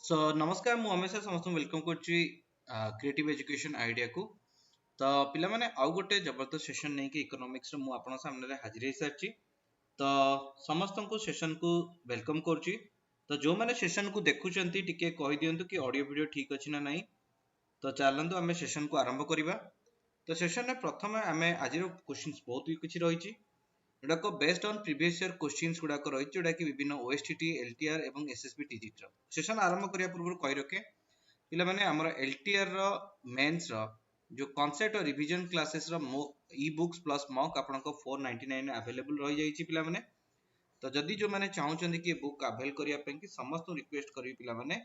सो नमस्कार मु हमेशा समस्त वेलकम करछि क्रिएटिव एजुकेशन आइडिया को। तो पिला माने आउ गोटे जबरदस्त सेशन नहीं कि इकोनॉमिक्स मु आपन सामने रे हाजिर हे सारछि। तो समस्त को सेशन को वेलकम करछि। तो जो माने सेशन को देखुचंती टिके कहि दियंतु कि ऑडियो वीडियो ठीक अछि ना नहीं। तो चलंतु हमें सेशन को आरंभ करिबा। तो सेशन में प्रथम हमें आजिरो क्वेश्चंस बहुत ही किछि रहिछि जोडाक based on previous year questions गुडाक रही जोटा कि विभिन्न ओएसटीटी एलटीआर एवं एसएसबी टीजीटी सेशन आरंभ करिया पूर्व कहि रखे पिला माने हमर एलटीआर रो मेंस रो जो कांसेप्ट और रिवीजन क्लासेस रो ई बुक्स प्लस मॉक आपनको 499 अवेलेबल रही जाईची पिला माने। तो जदि जो माने चाहउचंदी कि बुक अवेल करिया पे कि समस्त रिक्वेस्ट करी पिला माने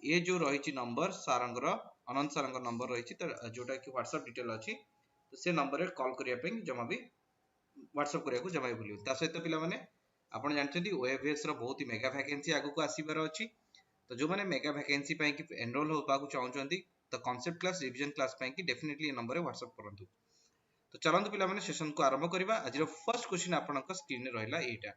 ये जो रही नंबर सारंगर अनंत सारंगर नंबर रही तो जोटा कि व्हाट्सएप डिटेल अछि तो से नंबर रे कॉल करिया पे जमा भी व्हाट्सएप करिया को जमा भूलियो ता सहित पिला माने आपण जानछथि ओएवएस रो बहुत ही मेगा वैकेंसी आगु को आसीबार अछि। तो जो माने मेगा वैकेंसी पई कि एनरोल होबा को चाहउचंती तो कांसेप्ट क्लास रिवीजन क्लास पई कि डेफिनेटली ए नंबर रे व्हाट्सएप करंतु। तो चलंतु पिला माने सेशन को आरंभ करिबा। आज रो फर्स्ट क्वेश्चन आपनक स्क्रीन रे रहला एटा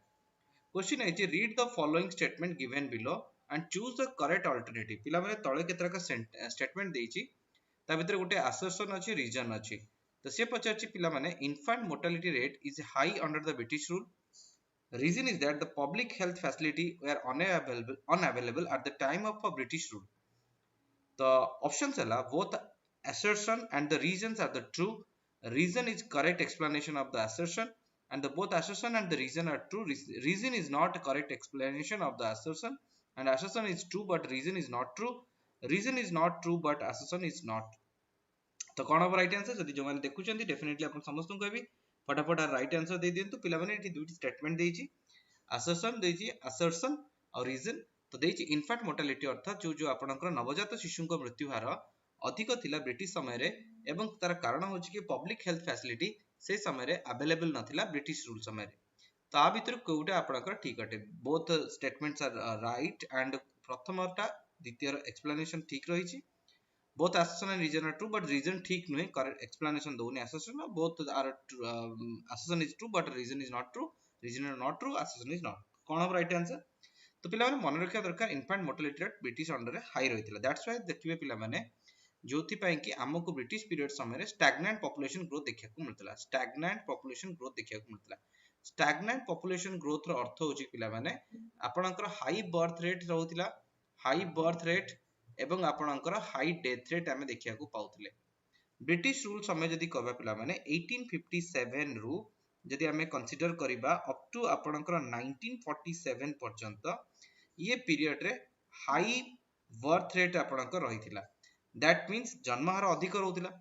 क्वेश्चन है जे read the following statement given below and choose the correct alternative. पिला माने तळे केतरा का स्टेटमेंट देइची ता भीतर गोटे असर्शन अछि रीजन अछि। तो से पचारछि पिला माने infant mortality rate is high under the British rule. Reason is that the public health facility were unavailable at the time of a British rule. The options are both assertion and the reasons are the true. Reason is correct explanation of the assertion and the both assertion and the reason are true. Reason is not a correct explanation of the assertion and assertion is true but reason is not true. Reason is not true but assertion is not. तो कौन हम right answer जदि जो माने देखुचंती definitely अपन समस्त को कहबी फटाफट राइट आंसर दे दियंतु। पिला माने एठी दुटी स्टेटमेंट देइची असर्शन देइची असर्शन और रीजन तो देइची इनफैक्ट मोर्टालिटी अर्थात जो आपनकर नवजात शिशु को मृत्यु हार अधिक थिला ब्रिटिश समय रे एवं तार कारण होची कि पब्लिक हेल्थ फैसिलिटी से समय रे अवेलेबल नथिला ब्रिटिश रूल समय रे। ता भीतर कोउटा आपनकर ठीक अटे both statements are right and प्रथमटा द्वितीय एक्सप्लेनेशन ठीक रहिची। Both assertion and reason are true, but reason ठीक नुहे correct explanation दोने assertion both are assertion is true but reason is not true, reason is not true, assertion is not। कौन हम right answer? तो पिला माने मन रखिया दरकार infant mortality rate British under रे हाई रहितला दैट्स व्हाई देखिबे पिला माने जोथि पई कि हमको ब्रिटिश पीरियड समय रे स्टैग्नेंट पॉपुलेशन ग्रोथ देखिया को मिलतला स्टैग्नेंट पॉपुलेशन ग्रोथ देखिया को मिलतला। स्टैग्नेंट पॉपुलेशन ग्रोथ रो अर्थ होची पिला माने आपनकर हाई बर्थ रेट रहउतिला हाई बर्थ रेट एवं आपनकर हाई डेथ रेट आमे देखिया को पाउतले। ब्रिटिश रूल समय जदी कहबा पिला माने 1857 रु जदी आमे कंसीडर करिबा अप टू आपनकर 1947 पर्यंत ये पीरियड रे हाई बर्थ रेट आपनकर रहितिला दैट मींस जन्म हार अधिक रहउतिला।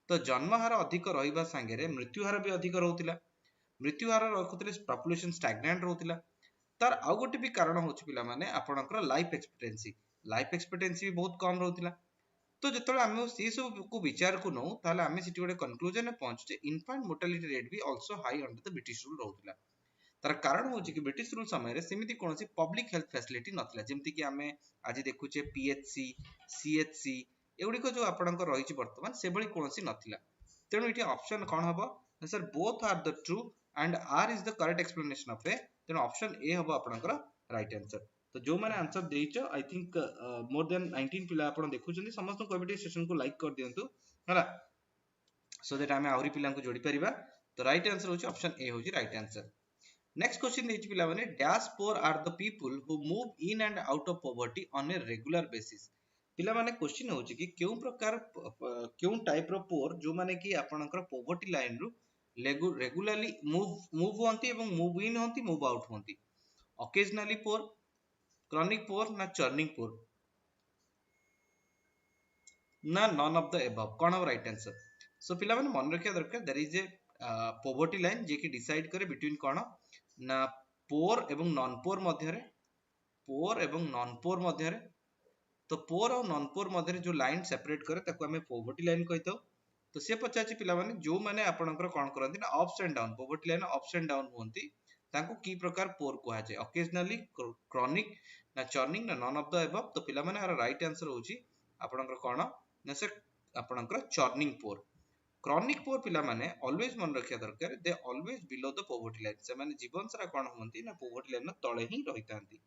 तो जन्म हार अधिक रहिबा संगे रे मृत्यु हार भी अधिक रहउतिला मृत्यु हार रखुतले पॉपुलेशन स्टैग्नेंट रहउतिला। तार आउ गोटे भी कारण होची पिला माने आपनकर लाइफ एक्सपेक्टेंसी भी बहुत कम रहउतिला। तो जतले आमे से सब को विचार को नौ ताले आमे सिटी गोटे कंक्लूजन में पहुंचे इन्फेंट मोर्टालिटी रेट भी also high under the British rule रहउतिला। तार कारण होची कि ब्रिटिश रूल समय रे सेमिति कोनोसी पब्लिक हेल्थ फैसिलिटी नथिला जेमति कि आमे आज देखुचे पीएचसी सीएचसी एगुडी को जो आपनकर रहिछि वर्तमान से बळी कोनोसी नथिला। तेणु इठी ऑप्शन कोन हबो sir both are the true and R is the correct explanation of A. तेणु ऑप्शन ए हबो आपनकर राइट आंसर। तो जो माने आंसर देइचो आई थिंक मोर देन 19 पिला आपण देखुचंदी समस्त कोविड सेशन को लाइक कर दियंतु हला सो दैट आमे आउरी पिला को जोडी परिबा। तो राइट आंसर होची ऑप्शन ए होची राइट आंसर। नेक्स्ट क्वेश्चन देइची पिला माने डैश पोर are the people who move in and out of poverty on a regular basis. पिला माने क्वेश्चन होची कि केउ प्रकार केउ टाइप रो पोर जो माने कि आपनकर पॉवर्टी लाइन रु रेगुलरली मूव होंती एवं मूव इन होंती मूव आउट होंती ऑकेजनली पोर क्रॉनिक पोर ना चर्निंग पोर ना नॉन ऑफ द अबव कौन हम राइट आंसर। सो पिला माने मन रखिया दरकार there is a poverty line जे कि डिसाइड करे बिटवीन कौन ना पोर एवं नॉन पोर मध्य रे पोर एवं नॉन पोर मध्य रे। तो पोर और नॉन पोर मध्य रे जो लाइन सेपरेट करे ताको हमें पॉवर्टी लाइन कहतो। तो से पचाची पिला माने जो माने आपनकर कोन करंती ना ups and down poverty line ups and down होंती ताको की प्रकार पोर कुहा जाय ऑकेजनली क्रॉनिक ना चर्निंग ना नॉन ऑफ द अबव। तो पिला माने आर राइट आंसर होची आपनकर कोन ना से आपनकर चर्निंग पोर। क्रॉनिक पोर पिला माने ऑलवेज मन रखिया दरकार they always below the poverty line से माने जीवन सारा कोन होंती ना पॉवर्टी लाइन तळे ही रहितांती।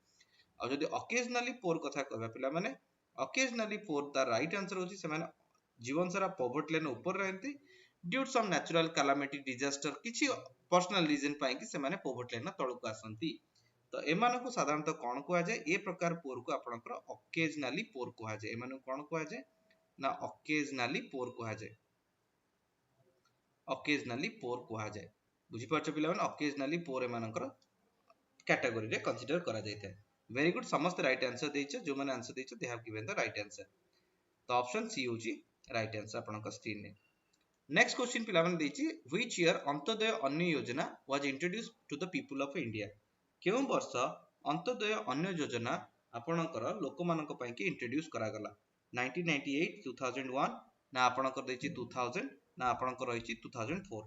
आ जदी ऑकेजनली पोर कथा कहबा पिला माने occasionally poor the right answer होची से माने जीवन सारा poverty line ऊपर रहते due to some natural calamity disaster किछि पर्सनल रीजन पाई कि से माने poverty line तळକୁ आसंती तो एमानकु साधारणतः कोन कुआ जाय ए प्रकार पोर को आपनकर occasionally पोर कुआ जाय एमानकु कोन कुआ जाय ना occasionally पोर कुआ जाय occasionally पोर कुआ जाय बुझि परछ पिला माने occasionally पोर एमानकर कैटेगरी रे कंसीडर करा जायते वेरी गुड समस्त राइट आंसर देछ जो माने आंसर देछ they have given the right answer तो ऑप्शन सी होची राइट आंसर आपनकर स्क्रीन रे नेक्स्ट क्वेश्चन पिला माने देछि which year Antyodaya Anna Yojana was introduced to the people of India केउ वर्ष अंत्योदय अन्न योजना आपनकर लोक मानक पई कि इंट्रोड्यूस करा गला 1998 2001 ना आपनकर देछि 2000 ना आपनकर रहिछि 2004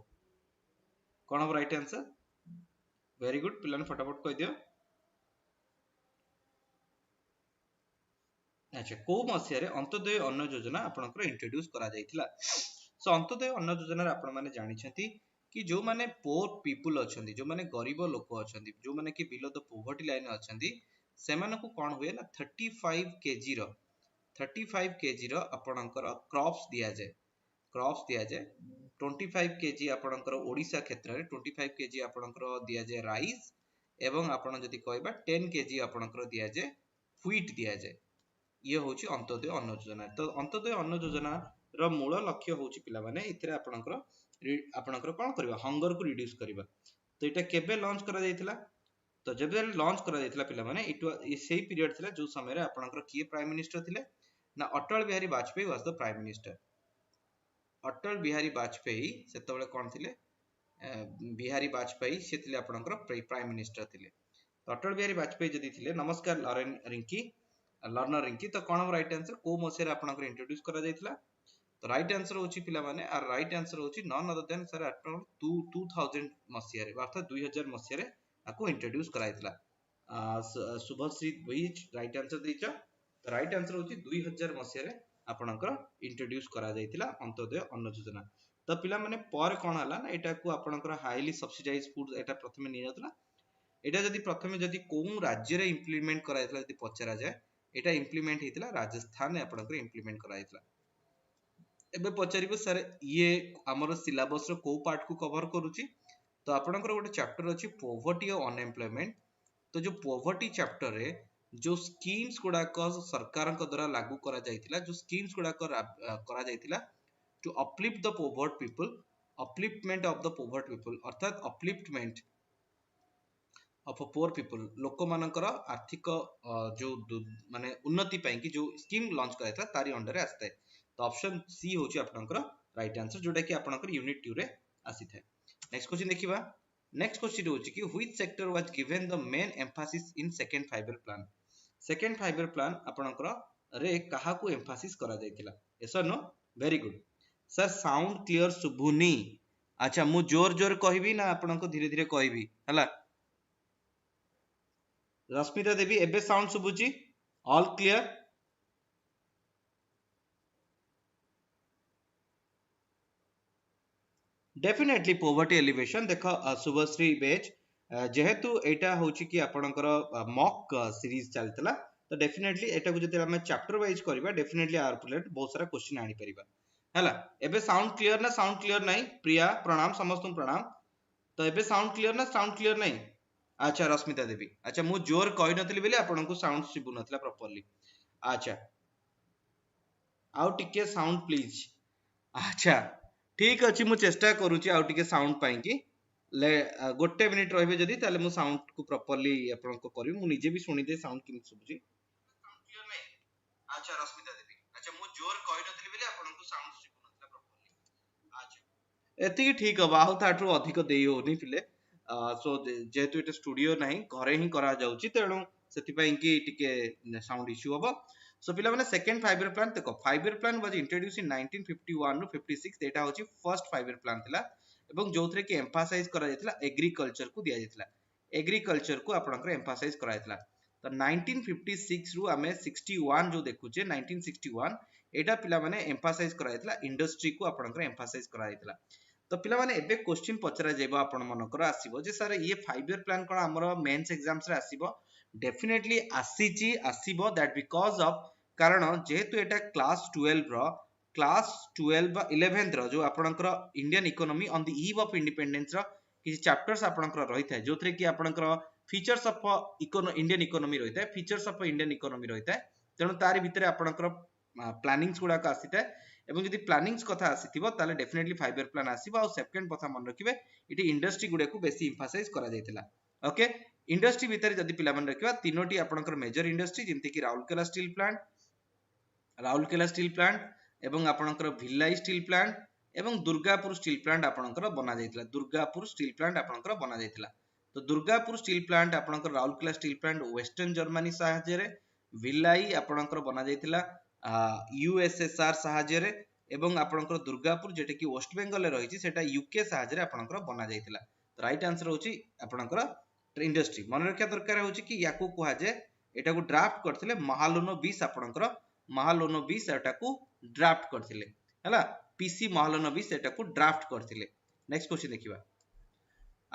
कोन हो राइट आंसर वेरी गुड पिलान फटाफट कह दियो अच्छा को मसिया रे अंत्योदय अन्न योजना आपनकर इंट्रोड्यूस करा जायतिला सो अंत्योदय अन्न योजना रे आपण माने जानि छथि कि जो माने पोर पीपल अछंती जो माने गरीब लोक अछंती जो माने कि बिलो द पोवर्टी लाइन अछंती सेमानकु कोन हुए ना 35 केजी रो आपनकर क्रॉप्स दिया जाय 25 केजी आपनकर ओडिसा क्षेत्र रे 25 केजी आपनकर दिया जाय राइस एवं आपण जदि कहबा 10 केजी आपनकर दिया जाय व्हीट दिया जाय ये होची अंत्योदय अन्न योजना तो अंत्योदय अन्न योजना रो मूल लक्ष्य होची पिला माने इथरे आपनकर कोन करबा हंगर को रिड्यूस करबा तो एटा केबे लॉन्च करा जायतिला तो जब लॉन्च करा जायतिला पिला माने इट सेही पीरियड थिला जो समय रे आपनकर की प्राइम मिनिस्टर थिले ना Atal Bihari Vajpayee was the prime minister Atal Bihari Vajpayee सेतबेले कोन थिले बिहारी वाजपेयी से थिले आपनकर प्राइम मिनिस्टर थिले तो अटल बिहारी वाजपेयी जदी थिले नमस्कार लर्नर रिंकी तो कोन राइट आंसर को मसे रे आपनकर इंट्रोड्यूस करा जायतिला तो राइट आंसर होची पिला माने आर राइट आंसर होची none other than sir around 2000 मसिया रे अर्थात 2000 मसिया रे आको इंट्रोड्यूस कराइतला शुभश्री व्हिच राइट आंसर देछ राइट आंसर होची 2000 मसिया रे आपनकर इंट्रोड्यूस करा जायतिला अंत्योदय अन्न योजना तो पिला माने पर कोन हला ना एटा को आपनकर हाईली सब्सिडाइज फूड एटा प्रथमे नि जातला एटा जदी प्रथमे जदी कोन राज्य रे इंप्लीमेंट कराइतला जदी पचरा जाय एटा इंप्लीमेंट हेतिला राजस्थान ने आपनकर इंप्लीमेंट कराइतला एबे पचारिबो सर ये हमर सिलेबस रो को पार्ट को कवर करूची तो आपनकर गोटे चैप्टर अछि पॉवर्टी और अनएम्प्लॉयमेंट तो जो पॉवर्टी चैप्टर रे जो स्कीम्स गुडा को सरकार को द्वारा लागू करा जायतिला जो स्कीम्स गुडा करा जायतिला to uplift the powered people upliftment of the powered people अर्थात अपलिफ्टमेंट ऑफ पोर पीपल लोक मानकर आर्थिक जो माने उन्नति पई कि जो स्कीम लॉन्च करायता तारी अंडर रे आस्ते तो ऑप्शन सी होची आपनकर राइट आंसर जोटा कि आपनकर यूनिट 2 रे आसी थाए नेक्स्ट क्वेश्चन देखिबा नेक्स्ट क्वेश्चन होची कि which sector was given the main emphasis in second 5 year plan second 5 year plan आपनकर रे कहा को एम्फासिस करा जायतिला यस और no very good sir sound clear सुबुनी अच्छा मु जोर जोर कहबी ना आपनको धीरे धीरे कहबी हला रश्मिता देवी एबे साउंड सुबुची all clear definitely poverty elevation देखो शुभश्री बेज जेहेतु एटा होची कि आपनकर मॉक सीरीज चलतला तो डेफिनेटली एटा को जति हम चैप्टर वाइज करबा डेफिनेटली आर प्लेट बहुत सारा क्वेश्चन आनी परिबा हला एबे साउंड क्लियर ना साउंड क्लियर नहीं प्रिया प्रणाम समस्त प्रणाम तो एबे साउंड क्लियर ना साउंड क्लियर नहीं अच्छा रश्मिता देवी अच्छा मु जोर कहि नथली बेले आपनको साउंड सिबु नथला प्रॉपर्ली अच्छा आउ टिके साउंड प्लीज अच्छा ठीक अछि मु चेष्टा करूची आउ टिके साउंड पाई कि ले गोटे मिनिट रहबे जदी ताले मु साउंड को प्रॉपर्ली आपनको करियो मु निजे भी सुनि दे साउंड किन सुबुची क्लियर नै अच्छा रश्मिता देवी अच्छा मु जोर कहि नथली बेले आपनको साउंड सिबु नथला प्रॉपर्ली अच्छा एति ठीक हबा आउ ताठू अधिक देई होनी फिले सो जेहेतु एटा स्टूडियो नाही घरे ही करा जाउची तेणु सेति पई कि टिके साउंड इश्यू हबो सो पिला माने सेकंड 5 ईयर प्लान देखो 5 ईयर प्लान वाज इंट्रोड्यूस इन 1951 रो 56 एटा होची फर्स्ट 5 ईयर प्लान थिला एवं जोथरे कि एम्फासाइज करा जायतिला एग्रीकल्चर को दिया जायतिला एग्रीकल्चर को आपनकर एम्फासाइज करा जायतिला तो 1956 रु हमें 61 जो देखुचे 1961 एटा पिला माने एम्फासाइज करा जायतिला इंडस्ट्री को आपनकर एम्फासाइज करा जायतिला तो पिला माने एबे क्वेश्चन पचरा जेबो आपण मनकर आसीबो जे सर ये 5 ईयर प्लान कोन हमरो मेंस एग्जाम्स रे आसीबो डेफिनेटली आसीची आसीबो दैट बिकॉज ऑफ कारण जेहेतु एटा क्लास 12 रो क्लास 12 बा 11 रो जो आपनकर Indian economy on the eve of independence रो कि चैप्टर्स आपनकर रही था जो थरे कि आपनकर फीचर्स ऑफ इंडियन इकोनॉमी रही था फीचर्स ऑफ इंडियन इकोनॉमी रही था तेणु तारि भितर आपनकर प्लानिंग्स गुडा का आसी था एवं यदि प्लानिंग्स कथा आसीथिबो ताले डेफिनेटली 5 ईयर प्लान आसीबो आ सेकंड कथा मन रखिबे इटी इंडस्ट्री गुडे को बेसी एम्फासाइज करा जायतिला ओके इंडस्ट्री भितर जदि पिला मन रखिबा तीनोटी आपनकर मेजर इंडस्ट्री जेमति कि राउरकेला स्टील प्लांट एवं आपनकर भिलाई स्टील प्लांट एवं दुर्गापुर स्टील प्लांट आपनकर बना जायतिला दुर्गापुर स्टील प्लांट आपनकर बना जायतिला तो दुर्गापुर स्टील प्लांट आपनकर Rourkela steel plant western Germany साहाय्य रे भिलाई आपनकर बना जायतिला यूएसएसआर साहाय्य रे एवं आपनकर दुर्गापुर जेटे कि वेस्ट बेंगल रे रहिछि सेटा यूके साहाय्य रे आपनकर बना जायतिला तो राइट आंसर होछि आपनकर इंडस्ट्री मन रखिया दरकार होछि कि याकू कुहा जे एटा को ड्राफ्ट करथिले महालोनोबिस आपनकर महालोनोबिस एटा को ड्राफ्ट करथिले हला पीसी महालोनोबिस एटा को ड्राफ्ट करथिले नेक्स्ट क्वेश्चन देखिबा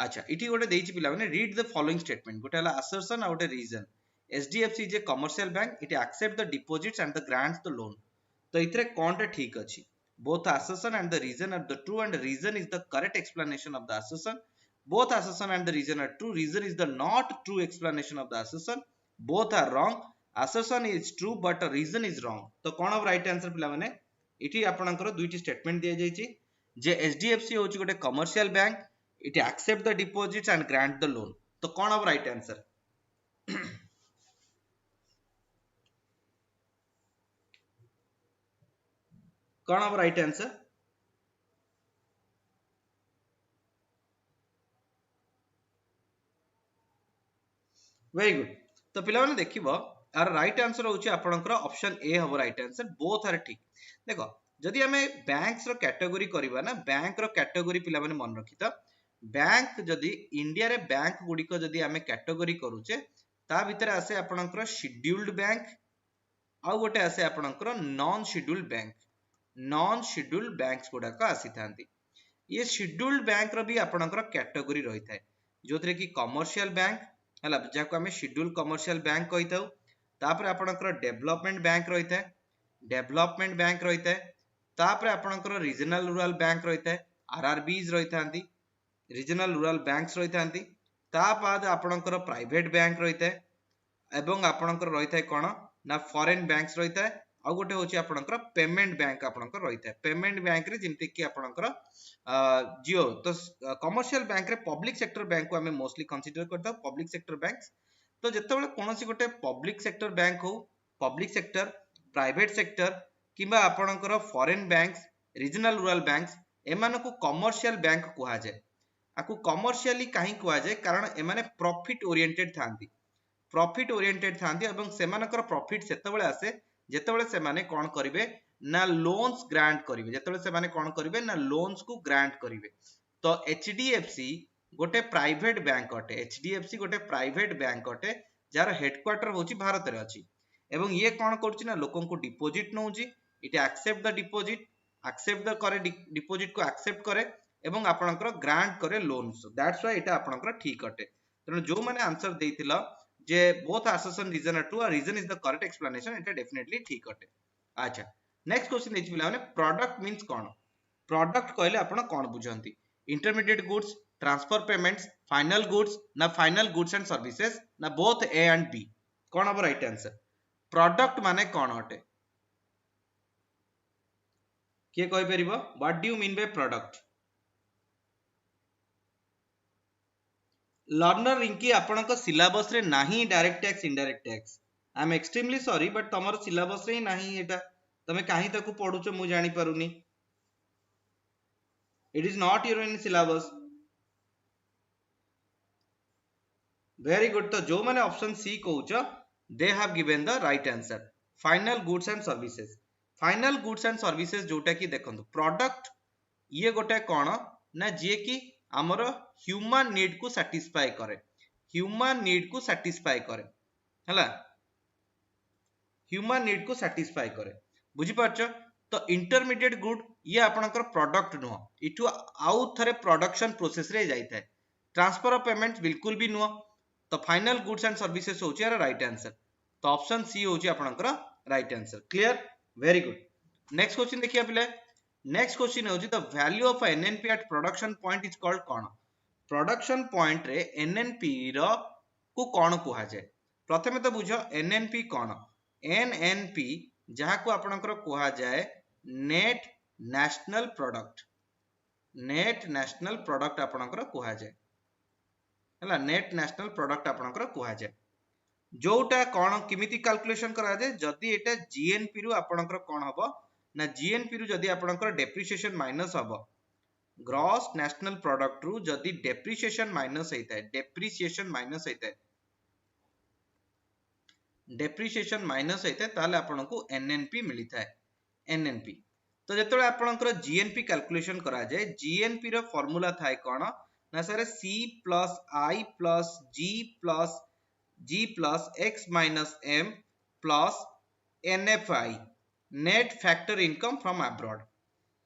अच्छा इठी गोटे देइछि पिला माने रीड द फॉलोइंग स्टेटमेंट गोटे हला असर्शन आ गोटे reason SDFC is a commercial bank. It accepts the deposits and the grants the loan. तो इतरे कौन टे ठीक अछि both assertion and the reason are the true and the reason is the correct explanation of the assertion. Both assertion and the reason are true. Reason is the not true explanation of the assertion. Both are wrong. Assertion is true but reason is wrong. तो कौन अब right answer पिला माने इठी आपनकर दुईटी statement दिया जायछि जे SDFC होछि गोटे commercial bank. It accept the deposits and grant the loan. तो कौन अब right answer कौन अब राइट आंसर वेरी गुड तो पिला माने देखिबो आर राइट आंसर होछि आपनकर ऑप्शन ए हबो राइट आंसर बोथ आर ठीक देखो जदि हमें बैंक्स रो कैटेगरी करबा ना बैंक रो कैटेगरी पिला माने मन रखि त बैंक जदि इंडिया रे बैंक गुडी को जदि हमें कैटेगरी करूचे ता भीतर आसे आपनकर शेड्यूल्ड बैंक आ गोटे आसे आपनकर नॉन शेड्यूल्ड बैंक्स गुडा का आसी थांती ये शेड्यूल्ड बैंक रो भी आपनकर कैटेगरी रही थाए जो थरे कि कमर्शियल बैंक हला जाको हमें शेड्यूल्ड कमर्शियल बैंक कहि थाउ तापर आपनकर डेवलपमेंट बैंक रही थाए तापर आपनकर रीजनल रूरल बैंक रही थाए आरआरबीज रही थांती रीजनल रूरल बैंक्स रही थांती ता बाद आपनकर प्राइवेट बैंक रही थाए एवं आपनकर रही थाए कोन ना फॉरेन बैंक्स रही थाए आ गोटे होची आपनकर पेमेंट बैंक आपनकर रही थाए पेमेंट बैंक रे जेमति कि आपनकर जियो तो कमर्शियल बैंक रे पब्लिक सेक्टर बैंक को हमें मोस्टली कंसीडर करता पब्लिक सेक्टर बैंक्स तो जेतेबेले कोनोसी गोटे पब्लिक सेक्टर बैंक हो पब्लिक सेक्टर प्राइवेट सेक्टर किबा आपनकर foreign banks regional rural banks एमान को कमर्शियल बैंक कुहा जाय आकु कमर्शियली काहे कुहा जाय कारण एमाने प्रॉफिट ओरिएंटेड थांती एवं सेमानकर प्रॉफिट सेतेबेले आसे जेतेबेले सेमाने कोन करिवे ना लोन्स ग्रांट करिवे जेतेबेले सेमाने कोन करिवे ना लोन्स को ग्रांट करिवे तो HDFC गोटे प्राइवेट बैंक अटे HDFC गोटे प्राइवेट बैंक अटे जार हेडक्वार्टर होची भारत रे अछि एवं ये कोन करछि ना लोकन को डिपॉजिट नउची इट एक्सेप्ट द डिपॉजिट को एक्सेप्ट करे एवं आपनकर ग्रांट करे लोन्स दैट्स व्हाई एटा आपनकर ठीक अटे तनो जो माने आंसर देइतिला जे both assertion reason are true or reason is the correct explanation Etah definitely ठीक अटे अच्छा नेक्स्ट क्वेश्चन देछि पिला माने प्रोडक्ट मींस कोन प्रोडक्ट कहले आपण कोन बुझंती intermediate goods transfer payments final goods ना फाइनल गुड्स एंड सर्विसेज ना बोथ ए एंड बी कोन अब राइट आंसर प्रोडक्ट माने कोन अटे के कहि परिबो what do you mean by product learner Rinki आपनक सिलेबस रे नाही direct tax indirect tax I am extremely sorry but तमर सिलेबस रे नाही एटा तमे काहे ताकू पढुचो मु जानि पारुनी it is not your in syllabus very good तो जो माने ऑप्शन सी कहउचो they have given the right answer final goods and services जोटा कि देखंतु प्रोडक्ट ये गोटे कोन ना जे कि हमर ह्यूमन नीड को सैटिस्फाई करे हला ह्यूमन नीड को सैटिस्फाई करे बुझी पारछो तो इंटरमीडिएट गुड ये आपनकर प्रोडक्ट नुह इठु आउ थरे प्रोडक्शन प्रोसेस रे जाई थाए ट्रांसफर ऑफ पेमेंट बिल्कुल भी नुह तो फाइनल गुड्स एंड सर्विसेज होची यार राइट आंसर तो ऑप्शन सी होची आपनकर right answer clear very good next question देखिए पिले नेक्स्ट क्वेश्चन होची the value of NNP at production point is called कोन प्रोडक्शन पॉइंट रे एनएनपी रो को कोन कुहा जाय प्रथमे तो बुझो एनएनपी कोन एनएनपी जहा को आपनकर कुहा जाय नेट नेशनल प्रोडक्ट आपनकर कुहा जाय हला नेट नेशनल प्रोडक्ट आपनकर कुहा जाय जोटा कोन किमिति कैलकुलेशन करा जाय जदी एटा जीएनपी रु आपनकर कोन हबो ना जीएनपी रु जदी आपनकर डेप्रिसिएशन माइनस हबो ग्रॉस नेशनल प्रोडक्ट रु जदी डेप्रिसिएशन माइनस होइता ताले आपनको एनएनपी मिलिथाय एनएनपी तो जेतले आपनकर जीएनपी कैलकुलेशन करा जाय जीएनपी रो फार्मूला थाय कोन ना sir C plus I plus G plus X minus M plus NFI net factor income from abroad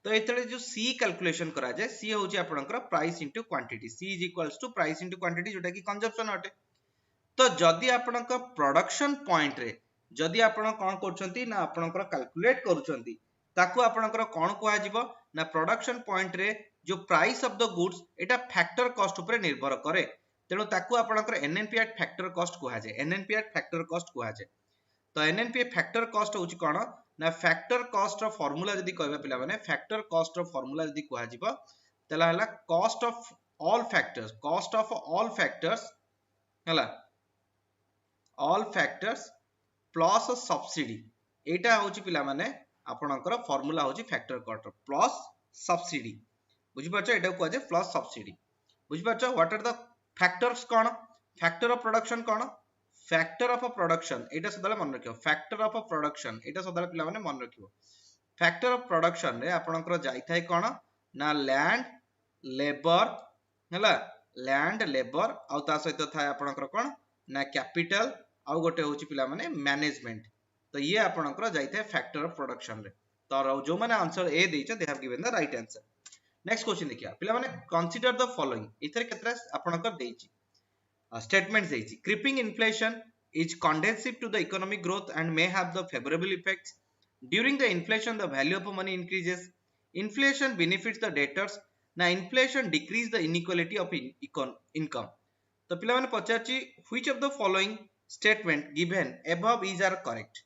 तो एतले जो C कैलकुलेशन करा जाय C होची आपनकर price into quantity C is equals to price into quantity जोटा की कंजम्पशन अटे तो जदी आपनकर प्रोडक्शन पॉइंट रे जदी आपण कोन करछंती ना आपनकर कैलकुलेट करूछंती ताको आपनकर कोन कुआ जिवो ना प्रोडक्शन पॉइंट रे जो price of the goods Etah factor cost ऊपर निर्भर करे तेणु ताको आपनकर एनएनपी एट फैक्टर कॉस्ट कुआ जाय एनएनपी एट फैक्टर कॉस्ट कुआ जाय तो एनएनपी फैक्टर कॉस्ट होची कोन ना फैक्टर कॉस्ट रो फार्मूला जदी कहबा पिला माने फैक्टर कॉस्ट रो फार्मूला जदी कुआ जिवो तला हला कॉस्ट ऑफ ऑल फैक्टर्स हला ऑल फैक्टर्स प्लस सब्सिडी एटा होची पिला माने आपनकर फार्मूला होची फैक्टर कॉस्ट प्लस सब्सिडी बुझि परछो एटा को जे प्लस सब्सिडी बुझि परछो व्हाट आर द फैक्टर्स कोन फैक्टर ऑफ प्रोडक्शन कोन फैक्टर ऑफ प्रोडक्शन एटा सदाले मन रखियो फैक्टर ऑफ प्रोडक्शन एटा सदाले पिला माने मन रखियो फैक्टर ऑफ प्रोडक्शन रे आपनकर जाई थाय कोन ना लैंड लेबर हला लैंड लेबर आ ता सहित थाय आपनकर कोन ना कैपिटल आ गोटे होची पिला माने मैनेजमेंट तो ये आपनकर जाई थाय फैक्टर ऑफ प्रोडक्शन रे तो जो माने आंसर ए देइछ they have given the right answer next question देखिया पिला माने कंसीडर द फॉलोइंग इथर केतरा आपनकर देइछ स्टेटमेंट्स देइछ creeping inflation is conducive to the economic growth and may have the favorable effects during the inflation the value of money increases inflation benefits the debtors na inflation decrease the inequality of income तो पिला माने पचारची which of the following statement given above is are correct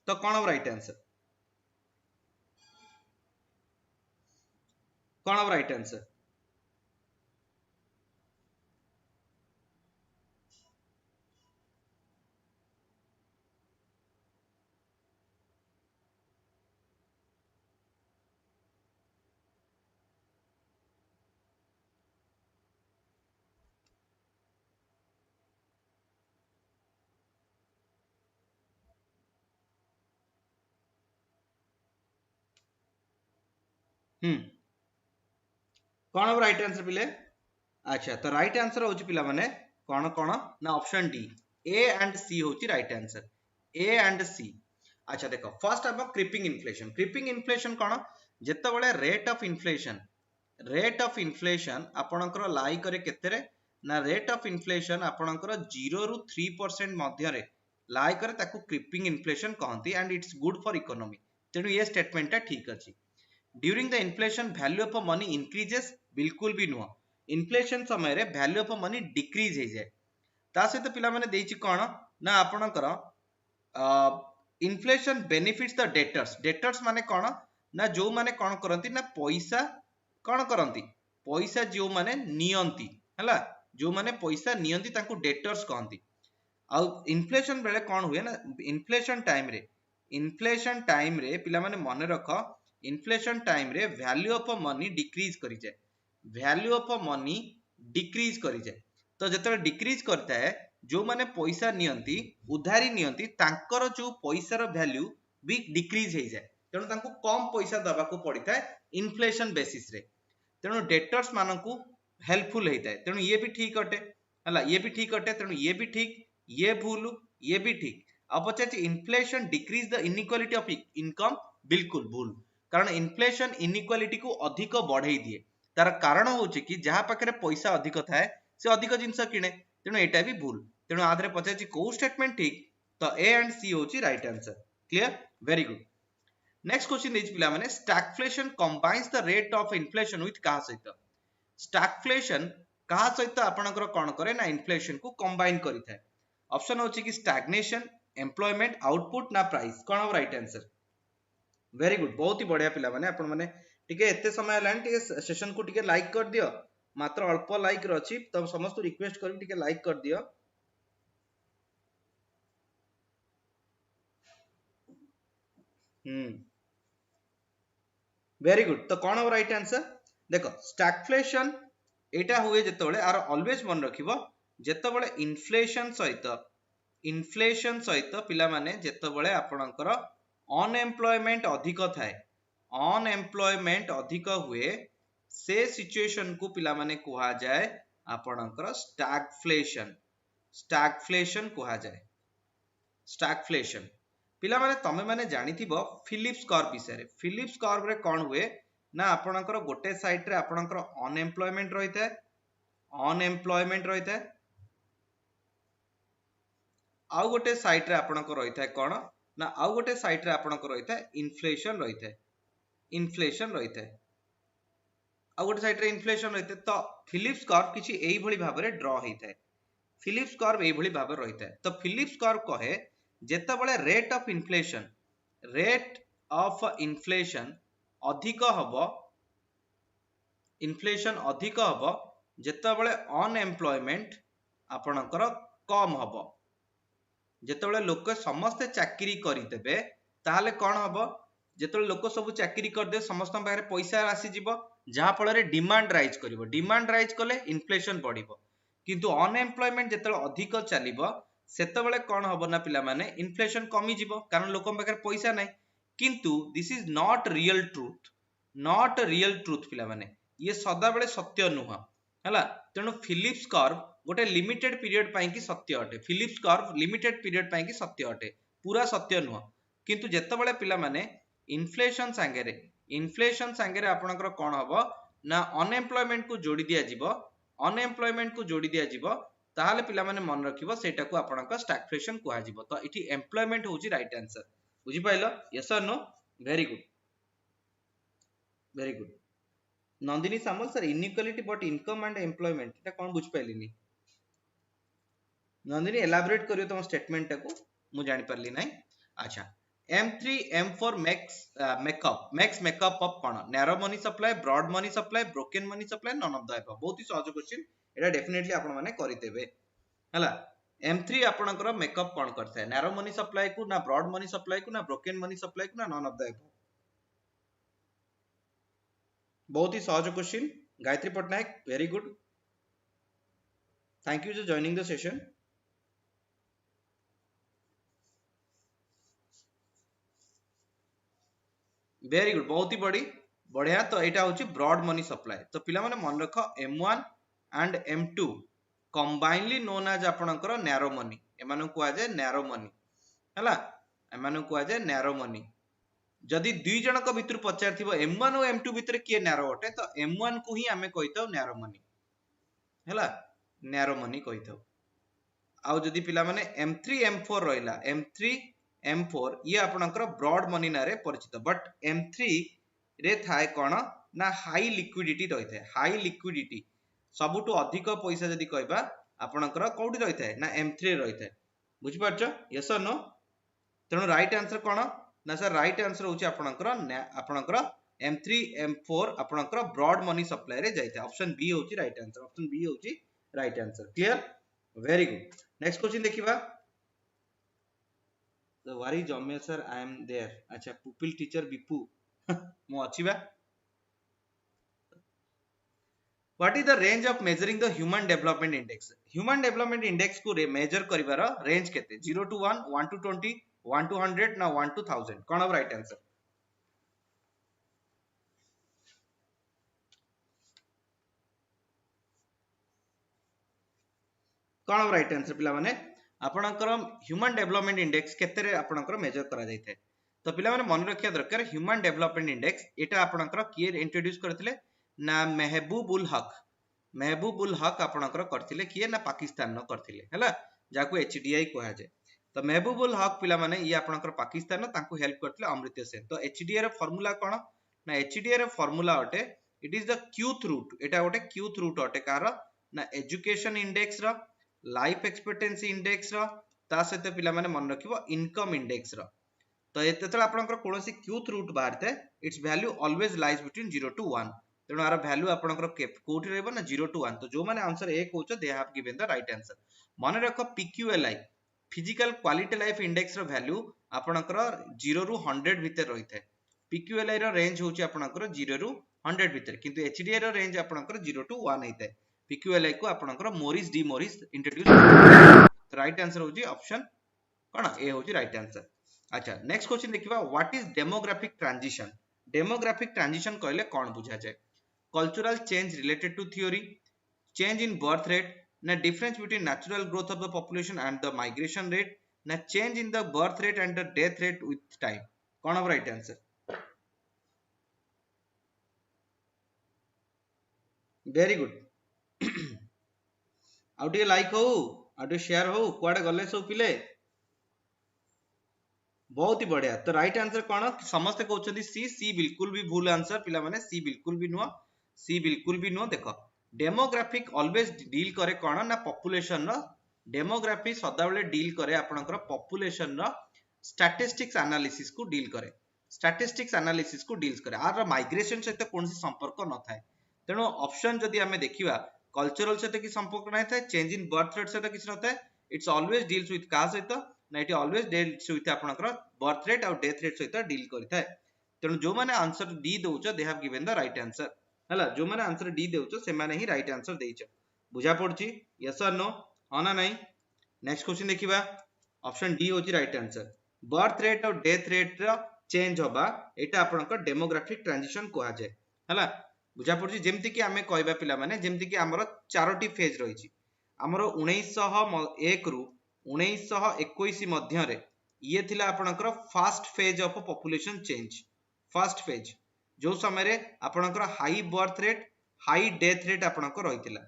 तो कौन अब right answer कौन अब right answer कौन अब राइट आंसर पिले अच्छा तो राइट आंसर होची पिला माने कौन कौन ना option D A and C होची राइट आंसर ए एंड सी अच्छा देखो फर्स्ट अब क्रीपिंग इन्फ्लेशन कौन जेते बळे रेट ऑफ इन्फ्लेशन आपनकर लाई करे केतेरे ना रेट ऑफ इन्फ्लेशन आपनकर 0 रु 3% मध्य रे लाई करे ताकू क्रीपिंग इन्फ्लेशन कहंती and it's good for economy तेनु ये स्टेटमेंट ठीक अछि during the inflation value of money increases बिल्कुल भी नुह इन्फ्लेशन समय रे वैल्यू ऑफ मनी डिक्रीज हो जाए ता सहित पिला माने देछि कोन ना आपनकर इन्फ्लेशन बेनिफिट्स द डेटर्स माने कोन ना जो माने कोन करंती ना पैसा कोन करंती पैसा जो माने नियंती हला जो माने पैसा नियंती तांको डेटर्स कहंती आ इन्फ्लेशन बेले कोन हुए ना इन्फ्लेशन टाइम रे पिला माने मन रख इन्फ्लेशन टाइम रे वैल्यू ऑफ मनी डिक्रीज करि जाय वैल्यू ऑफ मनी डिक्रीज करि जाय तो जतरे डिक्रीज करता है जो माने पैसा नियंती उधारी नियंती तांकर जो पैसार वैल्यू भी डिक्रीज हो जाए तेणु तांको कम पैसा दबा को पड़ता है इन्फ्लेशन बेसिस रे तेणु डेटर्स मानकू हेल्पफुल होता है तेणु ये भी ठीक अटे हला ये भी ठीक अटे तेणु ये भी ठीक ये भूल ये भी ठीक अब पचार inflation decrease the inequality of income बिल्कुल भूल कारण इन्फ्लेशन इनइक्वालिटी को अधिक बढ़ाई दिए तार कारण होची कि जहा पाखरे पैसा अधिक थाए से अधिक जिंस किणे तेणु एटा भी भूल तेणु आधरे पचार को स्टेटमेंट ठीक तो ए एंड सी होची right answer. Clear, very good. Next question देछि पिला माने stagflation combines the rate of inflation with कहा सहित। स्टैगफ्लेशन कहा सहित आपनकर कोन करे ना इन्फ्लेशन को कंबाइन करिथाय। ऑप्शन होची कि स्टैग्नेशन, एम्प्लॉयमेंट, आउटपुट ना प्राइस, कोन हो राइट आंसर। वेरी गुड, बहुत ही बढ़िया पिला माने आपण माने टिके एते समय लाइन टिके सेशन को टिके लाइक कर दियो, मात्र अल्प लाइक रछि तब समस्त रिक्वेस्ट करबी टिके लाइक कर दियो। वेरी गुड, तो कोन हो राइट आंसर। देखो स्टैगफ्लेशन एटा हुए जेतेबेले आर ऑलवेज मन रखिबो जेतेबेले इन्फ्लेशन सहित पिला माने जेतेबेले आपणकर अनएम्प्लॉयमेंट अधिक थाए, अनएम्प्लॉयमेंट अधिक हुए से सिचुएशन को पिला माने कुहा जाए आपणकर स्टैगफ्लेशन। स्टैगफ्लेशन कुहा जाए स्टैगफ्लेशन। पिला माने तमे माने जानिथिबो फिलिप्स कर्व विषय। फिलिप्स कर्व रे कोन हुए ना आपणकर गोटे साइड रे आपणकर अनएम्प्लॉयमेंट रहिता है, अनएम्प्लॉयमेंट रहिता है, आउ गोटे साइड रे आपणकर रहिता है कोन ना आउ गोटे साइड रे आपणकर रहिता है इन्फ्लेशन रहिता है, इन्फ्लेशन रहिता है, आउ गोटे साइड रे इन्फ्लेशन रहिता है। तो फिलिप्स कर्व किछि एई भली भाबरे ड्रॉ हेता है, फिलिप्स कर्व एई भली भाबरे रहिता है। तो फिलिप्स कर्व कहे जेतेबेले रेट ऑफ इन्फ्लेशन अधिक हबो, इन्फ्लेशन अधिक हबो जेतेबेले अनएम्प्लॉयमेंट आपणकर कम हबो। जेतेबेले लोक समस्त चाकरी करितेबे ताहाले कोन हबो, जेतेबेले लोक सब चाकरी कर दे समस्त पाखरे पैसा आसी जिवो जहा फल रे डिमांड राइज करिवो, डिमांड राइज कले इन्फ्लेशन बढ़िवो। किंतु अनएम्प्लॉयमेंट जेतेबेले अधिक चलिवो सेतेबेले कोन हबो ना पिला माने इन्फ्लेशन कमी जिवो कारण लोक पाखरे पैसा नै। किंतु this is not real truth, not real truth पिला माने ये सदा बेले सत्य नुह हला। तेणु फिलिप्स कर्व गोटे लिमिटेड पीरियड पाई कि सत्य अटे, फिलिप्स कर्व लिमिटेड पीरियड पाई कि सत्य अटे, पूरा सत्य नुह। किंतु जेतेबेले पिला माने इन्फ्लेशन सांगेरे आपनकर कोन हबो ना अनएम्प्लॉयमेंट को जोड़ी दिया जिवो, अनएम्प्लॉयमेंट को जोड़ी दिया जिवो ताहाले पिला माने मन रखिबो सेटा को आपनकर स्टैगफ्लेशन कुहा जिवो। तो इठी एम्प्लॉयमेंट होची राइट आंसर। बुझी पाइलो, यस और no, very good, very good. Nandini Samal sir inequality but income and employment एटा कोन बुझ पाइलिनी। नंदिनी एलाबोरेट करियो तम स्टेटमेंट को मु जानि परली नै। अच्छा, M3 M4 makes makeup of कोन narrow money supply, broad money supply, broken money supply, none of the above. बहुत ही सहज क्वेश्चन एटा डेफिनेटली आपण माने करितेबे हला। M3 आपणकर मेकअप कोन करथाय, नैरो मनी सप्लाई को ना ब्रॉड मनी सप्लाई को ना ब्रोकन मनी सप्लाई को ना नन ऑफ द अबव। बहुत ही सहज question. Gayatri Patnaik very good, thank you for joining the session. Very good, बहुत ही बढ़िया। तो एटा होची ब्रॉड मनी सप्लाई। तो पिला माने मन रख M1 and M2 combinedly known as आपणकर नैरो मनी, एमानु को आजे नैरो मनी हला, एमानु को आजे नैरो मनी। जदि दुई जनक भितर पचारथिबो M1 और M2 भितर किए नैरो अटे तो M1 को ही आमे कहिताउ नैरो मनी हला, नैरो मनी कहिताउ। आउ जदि पिला माने M3 M4 रहिला, M3 M4 ये आपणकर ब्रॉड मनी नारे परिचित। बट M3 रे थाए कोन ना हाई लिक्विडिटी रहिथाय, हाई लिक्विडिटी सबुटु अधिक पैसा जदि कहबा आपणकर कोठी रहिथाय ना M3 रहिथाय। बुझि पारछ, यस और नो। तेणु राइट आंसर कोन ना सर, राइट आंसर होची आपणकर M3 M4 आपणकर ब्रॉड मनी सप्लाई रे जाइथाय। ऑप्शन बी होची राइट आंसर, ऑप्शन बी होची right answer. Clear, very good. Next question देखिबा। The worry Jomya sir, I am there. अच्छा, पुपिल टीचर बिपू मु अछि बा। What is the range of measuring the human development index? Human development index को major करिवार range केते? 0 to 1, 1 to 20, 1 to 100 ना 1 to 1000? कोन अब right answer? कोन अब राइट आंसर पिला माने? आपणकर ह्यूमन डेवलपमेंट इंडेक्स केते रे आपणकर मेजर करा जायते। तो पिला माने मन रखिया दरकार ह्यूमन डेवलपमेंट इंडेक्स एटा आपणकर किए इंट्रोड्यूस करथिले ना महबूबुल हक आपणकर करथिले किए ना पाकिस्तान न करथिले हला, जाको एचडीआई कहा जाय। तो महबूबुल हक पिला माने ये आपनकर पाकिस्तान तांको हेल्प करथिले अमृत्य सेन। तो एचडीए रे फार्मूला कोन ना एचडीए रे फार्मूला अटे it is the cube root एटा गोटे क्यूथ रूट अटे कार ना एजुकेशन इंडेक्स रो लाइफ एक्सपेक्टेंसी इंडेक्स रो ता सहित पिला माने मन रखिबो इनकम इंडेक्स रो। तो जेतेबेले आपनकर कोनोसी क्यूथ रूट बाहरते its value always lies between 0 to 1 तेणु आर वैल्यू आपनकर कोठी रहबो ना 0 to 1। तो जो माने आंसर ए कहउछ they have given the right answer. मन रखो PQLI physical quality life index रो वैल्यू आपनकर 0 रु 100 भीतर रही थाए। पीक्यूएलआई रो रेंज होची आपनकर 0 रु 100 भीतर किंतु एचडीए रो रेंज आपनकर 0 to 1 हेताए। पीक्यूएलआई को आपनकर मोरिस डी मोरिस इंट्रोड्यूस। तो राइट आंसर होची ऑप्शन कोन ए होची राइट आंसर। अच्छा नेक्स्ट क्वेश्चन देखिबा what is demographic transition. Demographic transition कहले कोन बुझा जाय। Cultural change related to theory, change in birth rate, na difference between natural growth of the population and the migration rate, na change in the birth rate and the death rate with time। कौन अब right answer? Very good. आउटे like हो आउटे share हो कुआडे गले सब पिले बहुत ही बढ़िया। तो राइट आंसर कौन समस्त कहउछथि सी। सी बिल्कुल भी भूल आंसर पिला माने सी बिल्कुल भी नुह। सी बिल्कुल भी नुह। देखो डेमोग्राफिक ऑलवेज डील करे कोन ना पॉपुलेशन रो। डेमोग्राफी सदा बेले डील करे आपनकर पॉपुलेशन रो स्टैटिस्टिक्स एनालिसिस को डील करे। स्टैटिस्टिक्स एनालिसिस को डील करे आर माइग्रेशन सहित कोनसी संपर्क न थाए। तेणु ऑप्शन जदि हमें देखिबा कल्चरल सहित कि संपर्क नै थाए, चेंज इन बर्थ रेट सहित किछ न थाए, इट्स ऑलवेज डील्स विथ का सहित ना इट ऑलवेज डील्स विथ आपनकर बर्थ रेट और डेथ रेट सहित डील करथाए। तेणु जो माने आंसर डी दोउछ they have given the right answer. हला जो माने आंसर डी देउछ से माने ही राइट आंसर देइछ। बुझा पड़छि यस और नो हां ना नहीं। नेक्स्ट क्वेश्चन देखिबा ऑप्शन डी होची राइट आंसर। बर्थ रेट और डेथ रेट रो चेंज होबा एटा आपनकर डेमोग्राफिक ट्रांजिशन कोहा जाय। हला बुझा पड़छि जेमति कि हमें कहबा पिला माने जेमति कि हमरो चारोटी फेज रहिछि। हमरो 1901 रु 1921 मध्य रे ये थिला आपनकर first phase of population change. First phase जो समय रे आपनकर high birth rate high death rate आपनकर रहितिला।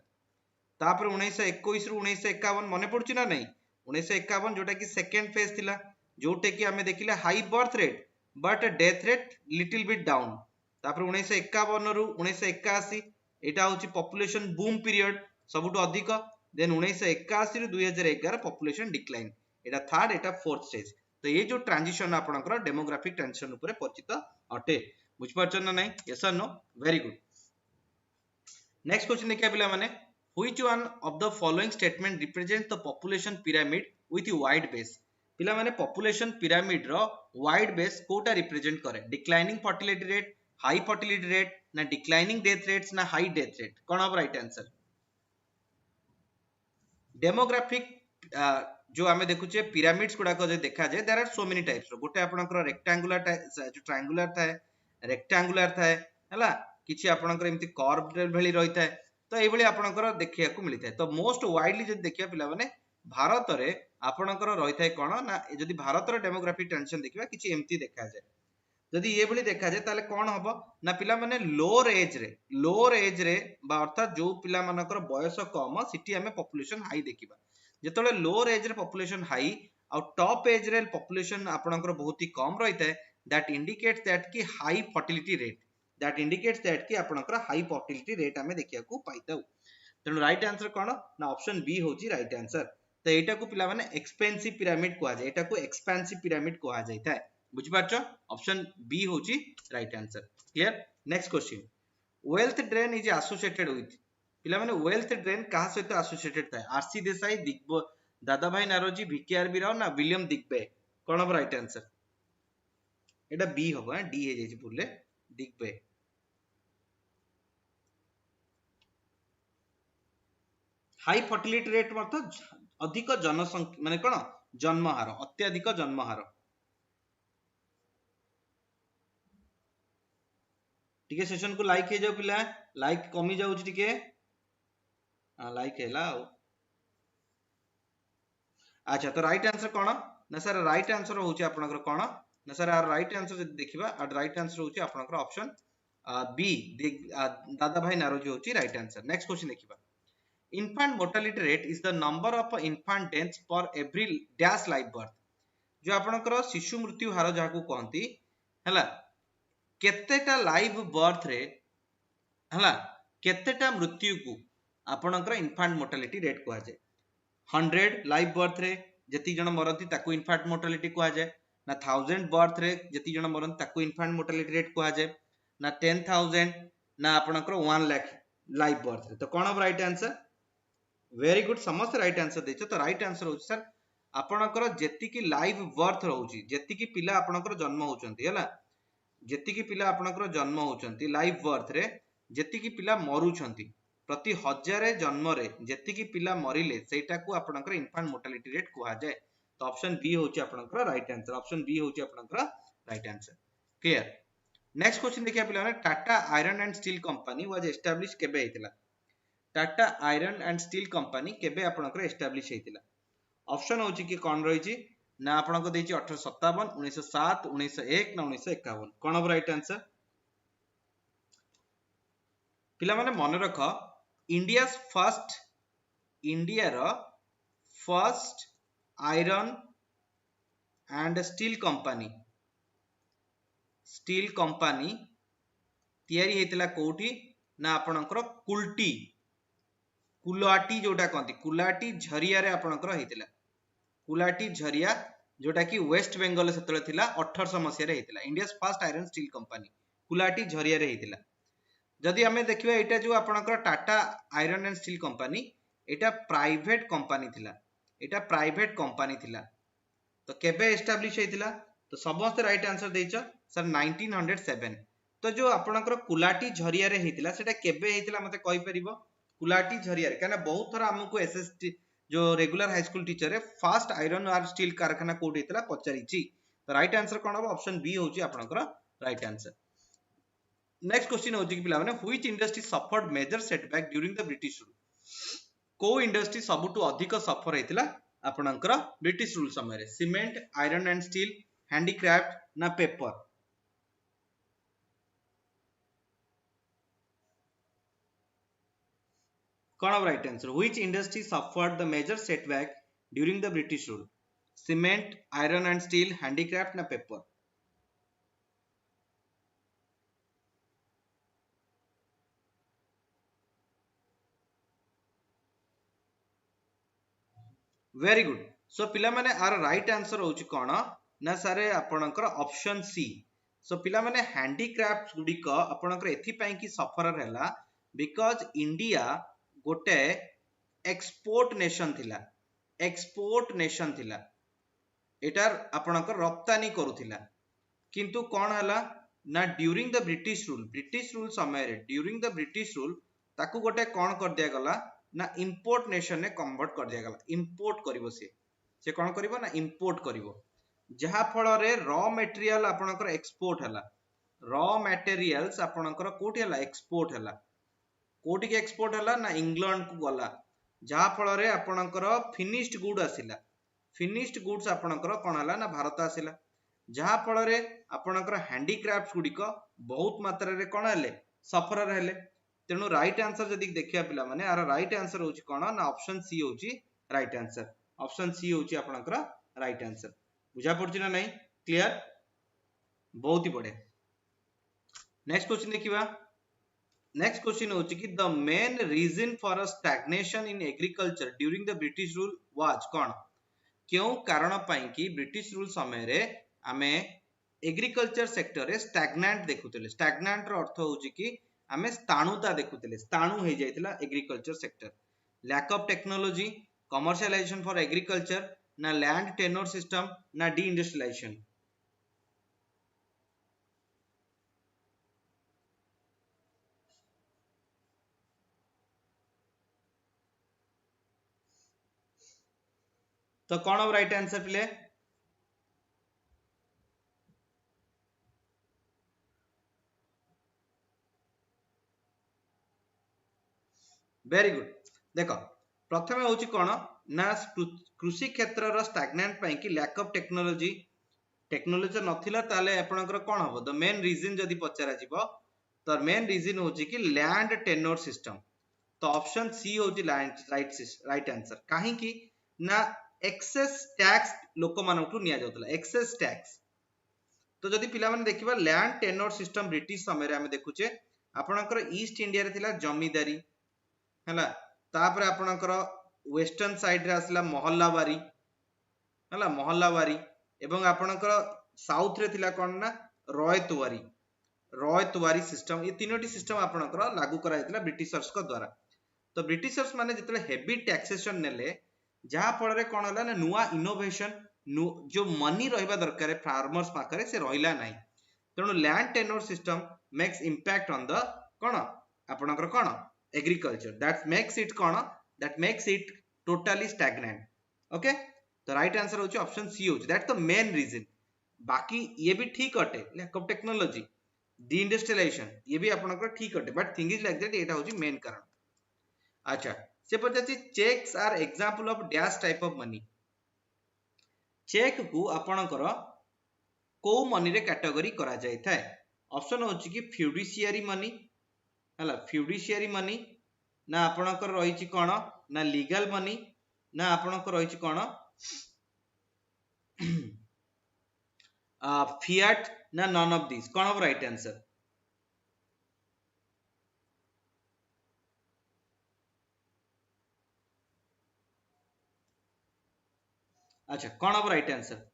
तापर 1921 रु 1951 मने पड़छि ना नहीं। 1951 जोटा कि सेकंड फेज थिला जोटे कि हमें देखिले high birth rate but death rate little bit down. तापर 1951 रु 1981 एटा होछि पॉपुलेशन बूम पीरियड सबुटो अधिक। देन 1981 रु 2011 पॉपुलेशन डिक्लाइन एटा थर्ड एटा फोर्थ स्टेज। तो ये जो ट्रांजिशन आपनकर डेमोग्राफिक ट्रांजिशन ऊपर परिचित अटे। बुझ पारछन ना नहीं यस और no very good. Next question देखिया पिला माने which one of the following statement represent the population pyramid with wide base. पिला माने पॉपुलेशन पिरामिड रो वाइड बेस कोटा रिप्रेजेंट करे। Declining fertility rate, high fertility rate, ना डिक्लाइनिंग डेथ रेट्स ना high death rate. कोन अब right answer? Demographic जो हमें देखुचे pyramids गुडा को जे देखा जाय there are so many types रो। गोटे आपनकर रेक्टेंगुलर जो ट्रायंगुलर थाए, रेक्टेंगुलर थाए हला किछि आपनकर एमति कर्व भली रही थाए। तो ए भली आपनकर देखिया को मिलि थाए। तो मोस्ट वाइडली जे देखिया पिला माने भारत रे आपनकर रही थाए कोन ना जदि भारत रो डेमोग्राफिक ट्रांजिशन देखिबा किछि एमति देखा जाय। जदि ये भली देखा जाय ताले कोन हबो ना पिला माने लोअर एज रे बा अर्थात जो पिला मानकर बयस कम सिटी हमें पॉपुलेशन हाई देखिबा। जेतले लोअर एज रे पॉपुलेशन हाई और टॉप एज रे पॉपुलेशन आपनकर बहुत ही कम रही थाए दैट इंडिकेट्स दैट कि high fertility rate. That indicates that कि आपनकर हाई फर्टिलिटी रेट हमें देखिया को पाइताउ। तेनु राइट आंसर कोन ना ऑप्शन बी होची राइट आंसर। तो एटा को पिला माने एक्सपेंसिव पिरामिड कोआ जाय। एटा को एक्सपेंसिव पिरामिड कोआ जाय थाए। बुझ पाछो ऑप्शन बी होची right answer. Clear. Next question wealth drain is associated with. पिला माने वेल्थ ड्रेन कहा सहित एसोसिएटेड थाए। आरसी देसाई, दादा भाई नारोजी, वीकेआरबी राव ना विलियम दिग्बे। कोन अब राइट आंसर? एटा बी होबा डी हे जेछि भूलले दिग्बे। हाई फर्टिलिटी रेट मतलब अधिक जनसंख्या माने कोन जन्म हार, अत्यधिक जन्म हार। टिके सेशन को लाइक हे जाओ पिला, लाइक कमी जाउ टिके। लाइक हैला। अच्छा तो राइट आंसर कोन ना सर? राइट आंसर होची आपनकर कोन ना सर? आर राइट आंसर जदि देखिबा आर राइट आंसर होची आपनकर ऑप्शन बी दादा भाई नारोजी होची राइट आंसर। नेक्स्ट क्वेश्चन देखिबा infant mortality rate is the number of infant deaths per every dash live birth. जो आपनकर शिशु मृत्यु हार जहाँ कहती है केतेटा लाइव बर्थ रे है केतेटा मृत्यु को आपनकर इन्फांट मोर्टालिटी रेट कह जाए 100 लाइव बर्थ रे जति जन मरती ताकू इन्फांट मोर्टालिटी कह जाए ना 1000 बर्थ रे जति जन मरती ताकू इन्फांट मोर्टालिटी रेट कह जाए ना 10,000 ना आपनकर 1 लाख लाइव बर्थ रे। तो कौन हम राइट आंसर वेरी गुड समस्त राइट आंसर देछ। तो राइट आंसर हो सर आपनकर जेति की लाइव बर्थ रहउची जेति की पिला आपनकर जन्म होचंती हैला जेति की पिला आपनकर जन्म होचंती लाइव बर्थ रे जेति की पिला मरुचंती प्रति 1000 जन्म रे जेति की पिला मरिले सेटा को आपनकर इन्फांट मोर्टालिटी रेट कहा जाए। तो ऑप्शन बी होची आपनकर राइट आंसर ऑप्शन बी होची आपनकर right answer clear. Next question देखिया पिला माने Tata iron and steel company was establish केबे हेतिला Tata iron and steel company केबे आपनकर एस्टैब्लिश हेतिला। ऑप्शन होची कि कोन रहिची ना आपनको देची 1857 1907 1901 ना 1951 कोन अब राइट आंसर पिला माने मन रख इंडिया रो first iron and steel company तयारी हेतिला कोठी ना आपनकर कुलाटी जोटा कहती कुलाटी झरिया रे आपनकर हेतिला कुलाटी झरिया जोटा कि वेस्ट बेंगल सेतले थिला 1800 मसिया रे हेतिला India first iron steel company Kulti Jharia रे हेतिला। जदि हमें देखिबा एटा जो आपनकर Tata iron and steel company एटा प्राइवेट कंपनी थिला तो केबे एस्टैब्लिश हेतिला तो समस्त राइट आंसर देछ सर 1907। तो जो आपनकर कुलाटी झरिया रे हेतिला सेटा केबे हेतिला मते कहि परिबो कुलाटी झरिया रे काना बहुत थरा हमको एसएसटी जो रेगुलर हाई स्कूल टीचर है फर्स्ट आयरन और स्टील कारखाना कोड हेतिला पचारिची। तो राइट आंसर कोन हो ऑप्शन बी होची आपनकर राइट आंसर। नेक्स्ट क्वेश्चन होची कि पिला माने which industry suffered major setback during the British rule को इंडस्ट्री सबुटु अधिक सफर हेतिला आपनकर ब्रिटिश रूल समय रे cement iron and steel handicraft ना पेपर कौन अब right answer which industry suffered the major setback during the British rule cement iron and steel handicraft ना पेपर। वेरी गुड सो पिला माने आर राइट आंसर होची कोन ना सारे आपनकर ऑप्शन सी। सो पिला माने हैंडीक्राफ्ट गुडी को आपनकर एथि पई कि सफर रहला बिकॉज़ इंडिया गोटे एक्सपोर्ट नेशन थिला एटार आपनकर रप्तानी करूथिला किंतु कोन हला ना ड्यूरिंग द ब्रिटिश रूल समय रे ड्यूरिंग द ब्रिटिश रूल ताकू गोटे कोन कर दिया गला ना इंपोर्ट नेशन ने कन्वर्ट कर दिया गला इंपोर्ट करिवो से कोन करिवो ना इंपोर्ट करिवो जहा फल रे रॉ मटेरियल आपनकर एक्सपोर्ट हला रॉ मटेरियल्स आपनकर कोठी हला एक्सपोर्ट हला कोठी के एक्सपोर्ट हला ना इंग्लैंड को गला जहा फल रे आपनकर फिनिश्ड गुड आसिला फिनिश्ड गुड्स आपनकर कोन हला ना भारत आसिला जहा फल रे आपनकर हैंडीक्राफ्ट्स गुडी को बहुत मात्रा रे कोन हले सफर रहले तेनु राइट आंसर जदि देखिया पिला माने आर राइट आंसर होची कोन ना ऑप्शन सी होची राइट आंसर ऑप्शन सी होची आपनकर राइट आंसर बुझा पड़छि ना नहीं क्लियर बहुत ही बढ़िया। नेक्स्ट क्वेश्चन देखिबा नेक्स्ट क्वेश्चन होची कि the main reason for a stagnation in agriculture during the British rule was कोन क्यों कारण पई कि ब्रिटिश रूल समय रे आमे एग्रीकल्चर सेक्टर रे स्टैग्नेंट देखुतले स्टैग्नेंट रो अर्थ होची कि आमे स्थाणुता देखुतले स्थाणु हो जाइतिला agriculture sector lack of technology commercialization for agriculture ना लैंड टेन्योर सिस्टम ना डी इंडस्ट्रियलाइजेशन। तो कौन अब राइट आंसर पिले वेरी गुड देखो प्रथम होची कोन ना कृषि क्षेत्र रो स्टैग्नेंट पई कि लैक ऑफ टेक्नोलॉजी नथिला ताले आपनकर कोन हो द मेन रीजन जदी पचरा जिवो तो मेन रीजन होची कि लैंड टेन्योर सिस्टम तो ऑप्शन सी होची राइट आंसर काहे कि ना एक्सेस टैक्स लोक मानकु निया जाउतला एक्सेस टैक्स तो जदि पिला माने देखिबा लैंड टेनर सिस्टम ब्रिटिश समय रे हम देखुचे आपनकर ईस्ट इंडिया रे थिला जमीदारी हैला तापर आपनकर वेस्टर्न साइड रे आसला महल्लावारी हैला महल्लावारी एवं आपनकर साउथ रे थिला कोन ना रॉयतवारी सिस्टम ये तीनोटी सिस्टम आपनकर लागू करा हेतला ब्रिटिशर्स को द्वारा तो ब्रिटिशर्स माने जतले हेवी टैक्सेशन नेले जहा फल रे कोन होला ना नुवा इनोवेशन जो मनी रहिबा दरकार फार्मर्स पाखरे से रहिला नाही तेणु land tenure system makes impact on the कोन आपनकर कोन agriculture that makes it totally stagnant okay तो राइट आंसर होची ऑप्शन सी होची दैट द मेन रीजन बाकी ये भी ठीक अटे lack of technology deindustrialization ये भी आपनकर ठीक अटे but thing is like that एटा होची मेन कारण अच्छा से पचाची cheques are example of dash type of money cheque को आपनकर को मनी रे कैटेगरी करा जाय थाए ऑप्शन होची कि फ्यूडिशियरी मनी हला फ्यूडिशियरी मनी ना आपनकर रहिची कोन ना लीगल मनी ना आपनकर रहिची कोन फिएट ना नन ऑफ दिस कोन ऑफ राइट आंसर अच्छा कोन ऑफ राइट आंसर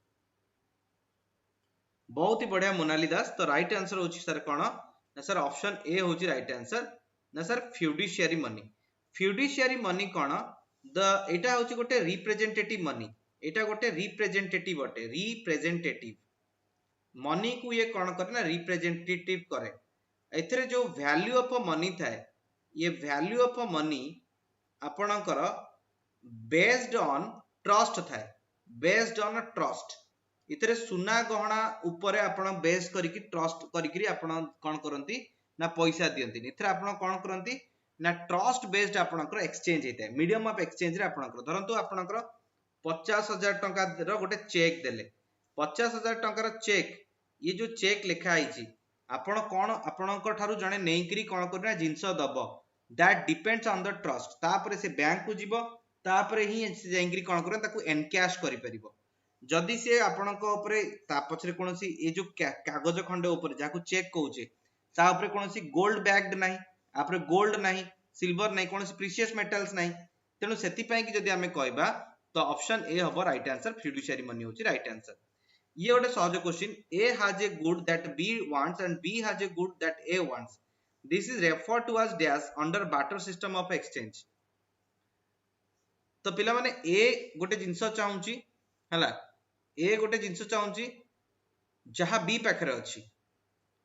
बहुत ही बढ़िया मोनाली दास तो राइट आंसर होची सर कोन ना सर ऑप्शन ए होची राइट आंसर ना सर फ्यूडिशियरी मनी कोन द एटा होची गोटे रिप्रेजेंटेटिव मनी एटा गोटे रिप्रेजेंटेटिव अटे रिप्रेजेंटेटिव मनी को ये कोन करे ना रिप्रेजेंटेटिव करे एथरे जो वैल्यू ऑफ मनी थाए ये वैल्यू ऑफ मनी आपनकर बेस्ड ऑन ट्रस्ट थाए बेस्ड ऑन ट्रस्ट इतरे सुना गहना ऊपर आपण बेस करिकि ट्रस्ट करिकि आपण कोन करंती ना पैसा दियंती इतरे आपण कोन करंती ना ट्रस्ट बेस्ड आपनकर एक्सचेंज हेते मीडियम ऑफ एक्सचेंज रे आपनकर धरंतु आपनकर 50,000 टंका रो गोटे चेक देले 50,000 टंका चेक ये जो चेक लिखा आइची आपण कोन आपनकर थारु जने नेइकरी कोन करना जिंस दबो that depends on the trust तापरे से बैंक को जीवो तापरे ही से जाइकरी कोन करन ताकू एनकैश करि परिबो जदि से आपनक ऊपर ता पछरे कोनसी ए जो कागज खंडे ऊपर जाको चेक कहूचे ता ऊपर कोनसी गोल्ड बैग्ड नाही आपरे गोल्ड नाही सिल्वर नाही कोनसी प्रीशियस मेटल्स नाही तेनु सेति पई कि जदि हमें कहबा तो ऑप्शन ए हबो राइट आंसर फ्यूडिशियरी मनी होची राइट आंसर ये गोटे सहज question A has a good that B wants and B has a good that A wants this is referred to as dash under barter system of exchange तो पिला माने ए गोटे जिंस चाहूची हला ए गोटे जिंस चाहूची जहा बी पाखरे अछि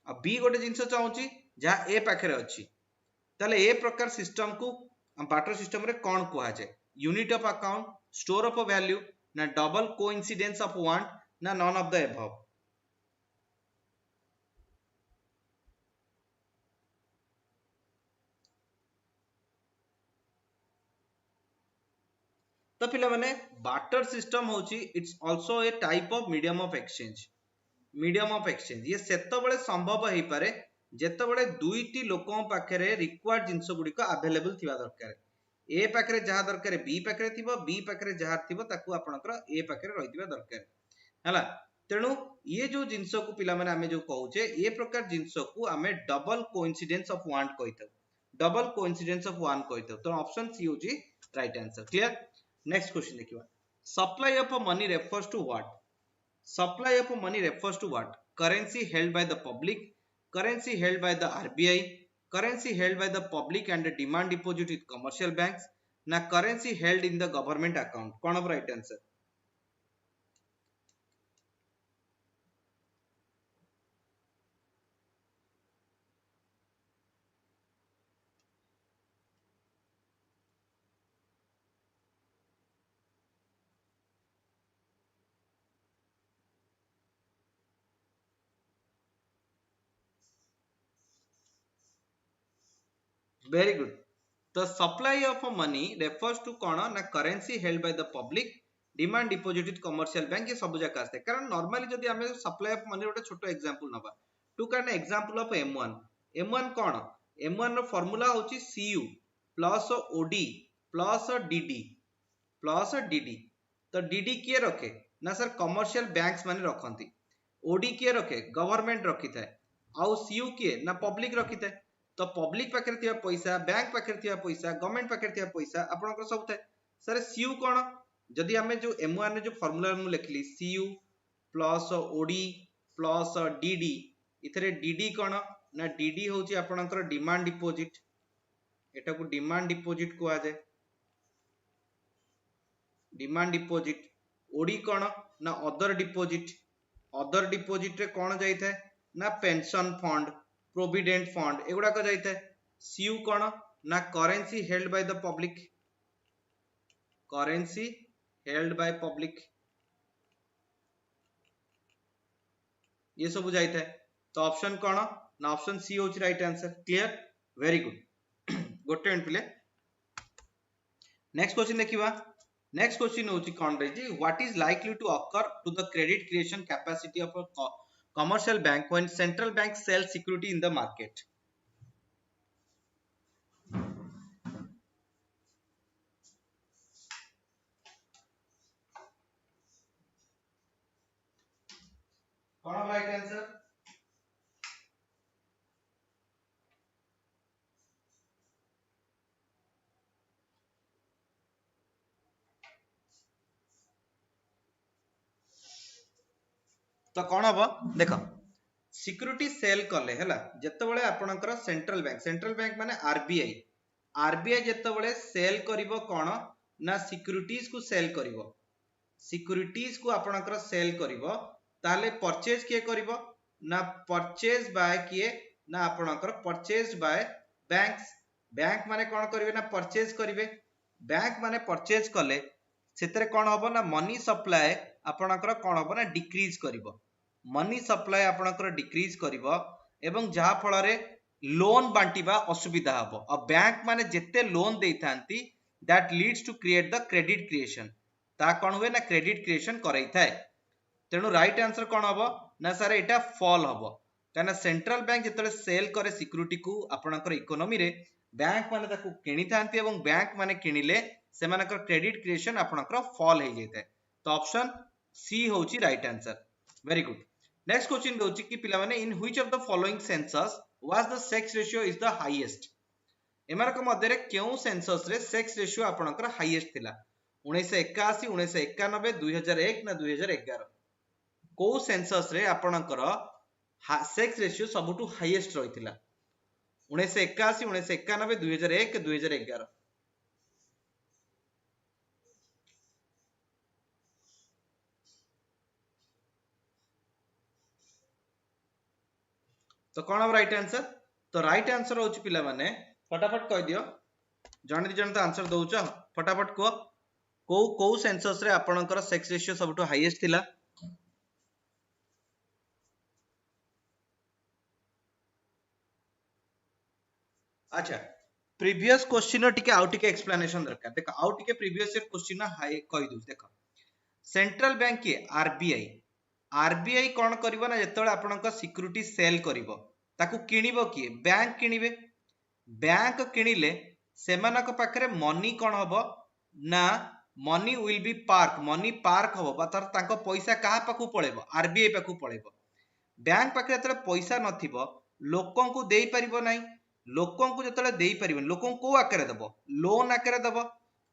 आ बी गोटे जिंस चाहूची जहा ए पाखरे अछि ताले ए प्रकार सिस्टम को बार्टर सिस्टम रे कोन कुआ जाय unit of account store of value ना डबल कोइंसिडेंस ऑफ वांट ना नॉन ऑफ द अबव तो पिला माने बार्टर सिस्टम होची it's also a type of medium of exchange ये सेतो बळे संभव हेई पारे जेतो बळे दुईटी लोकन पाखरे रिक्वायर्ड जिंस गुडी को अवेलेबल थिबा दरकार ए पाखरे जहा दरकार बी पाखरे थिबो बी पाखरे जहा थिबो ताकू आपनकर ए पाखरे रहिथिबा दरकार हला तेणु ये जो जिंस को पिला माने हमें जो कहूचे ये प्रकार जिंस को हमें डबल कोइंसिडेंस ऑफ वांट कहितो डबल कोइंसिडेंस ऑफ वांट कहितो तो ऑप्शन सी होची right answer clear next question देखिबा supply of money refers to what supply of money refers to what currency held by the public currency held by the RBI currency held by the public and demand deposit with commercial banks ना currency held in the government account कोन of right answer very good the supply of money refers to कोन ना currency held by the public demand deposit with commercial bank ये सब जगह आस्ते कारण normally जदी हमें सप्लाई ऑफ मनी गोटे छोटो एग्जांपल नबा टू कान एग्जांपल ऑफ m1 कोन m1 रो फार्मूला होची cu plus OD plus DD plus DD. तो डीडी किए रखे ना सर कमर्शियल बैंक्स माने रखती, ओडी किए रखे गवर्नमेंट रखी थाए, आउ सीयू किए ना पब्लिक रखी थाए। तो पब्लिक पाखे थिबा पैसा, बैंक पाखे थिबा पैसा, गवर्नमेंट पाखे थिबा पैसा आपनकर सब थाए। सर सीयू कोन, जदि हमें जो M1 जो फार्मूला मु लिखली CU plus OD plus DD, इथरे डीडी कोन ना डीडी होची आपनकर डिमांड डिपॉजिट, एटा को डिमांड डिपॉजिट को आ जाए, डिमांड डिपॉजिट। ओडी कोन ना अदर डिपॉजिट, अदर डिपॉजिट रे कोन जाई थाए ना पेंशन फंड, प्रोविडेंट फंड एगुडा को जाई थाए। सीयू कोन ना currency held by the public, currency held by public, ये सब जाई थाए। तो ऑप्शन कोन ना ऑप्शन सी होची right answer. Clear, very good. गोटे मिनट पिले नेक्स्ट क्वेश्चन देखिबा। नेक्स्ट क्वेश्चन होची कोन रही, what is likely to occur to the credit creation capacity of a commercial bank when central bank sell security in the market. कौन right answer? तो कौन हम देख सिक्योरिटी सेल कले हैला जेतेबेले आपनकर सेंट्रल बैंक माने आरबीआई, आरबीआई जेतेबेले सेल करिवो कोन ना सिक्योरिटीज को सेल करिवो, सिक्योरिटीज को आपनकर सेल करिवो ताले परचेज किए करिवो ना परचेज बाय किए ना आपनकर परचेज बाय बैंक्स। बैंक माने कोन करिवे ना परचेज करिवे, बैंक माने परचेज कले सेतरे कोन हबो ना मनी सप्लाई आपनकर कोन हबो ना डिक्रीज करिवो, मनी सप्लाई आपनकर डिक्रीज करिवो एवं जहा फल रे लोन बांटीबा असुविधा हबो। अ बैंक माने जेते लोन देइथांती that leads to create the credit creation, ता कोन हुए ना क्रेडिट क्रिएशन करई थाए। तेनु राइट आंसर कोन हबो ना सर एटा फॉल हबो, काना सेंट्रल बैंक जेतले सेल करे सिक्योरिटी को आपनकर इकोनॉमी रे बैंक माने ताकू किनी थांती एवं बैंक माने किनिले सेमानकर क्रेडिट क्रिएशन आपनकर फॉल हे जेते। तो ऑप्शन सी होची right answer, very good. Next question दोची कि पिला माने in which of the following census was the sex ratio is the highest. एमारक मध्य रे केउ सेंसस रे सेक्स रेशियो आपनकर हाईएस्ट थिला 1981 1991 2001 ना 2011 को सेंसस रे आपनकर सेक्स रेशियो सबुटू हाईएस्ट रहिथिला 1981 1991 2001 2011। तो कौन हम राइट आंसर? तो राइट आंसर होची पिला माने फटाफट कह दियो, जण दी जण तो आंसर दउछ फटाफट को को सेंसस रे आपनकर सेक्स रेशियो सबटु हाईएस्ट थिला। अच्छा प्रीवियस क्वेश्चन टिके आउ टिके एक्सप्लेनेशन दरकार। देखो आउ टिके प्रीवियस ईयर क्वेश्चन हाई कहि दउ। देखो सेंट्रल बैंक के आरबीआई, आरबीआई कोन करिवो ना जेतले आपनकर सिक्योरिटी सेल करिवो ताकू किनिबो किए बैंक किनिबे, बैंक किनिले सेमानक पाखरे मनी कोन हबो ना money will be park, money park हबो बा तर तांको पैसा कहा पाखु पळेबो आरबीआई पाखु पळेबो। बैंक पाखरे जतले पैसा नथिबो लोकन को देई परिबो नाही, लोकन को जतले देई परिबो लोकन को आकारे दबो लोन आकारे दबो।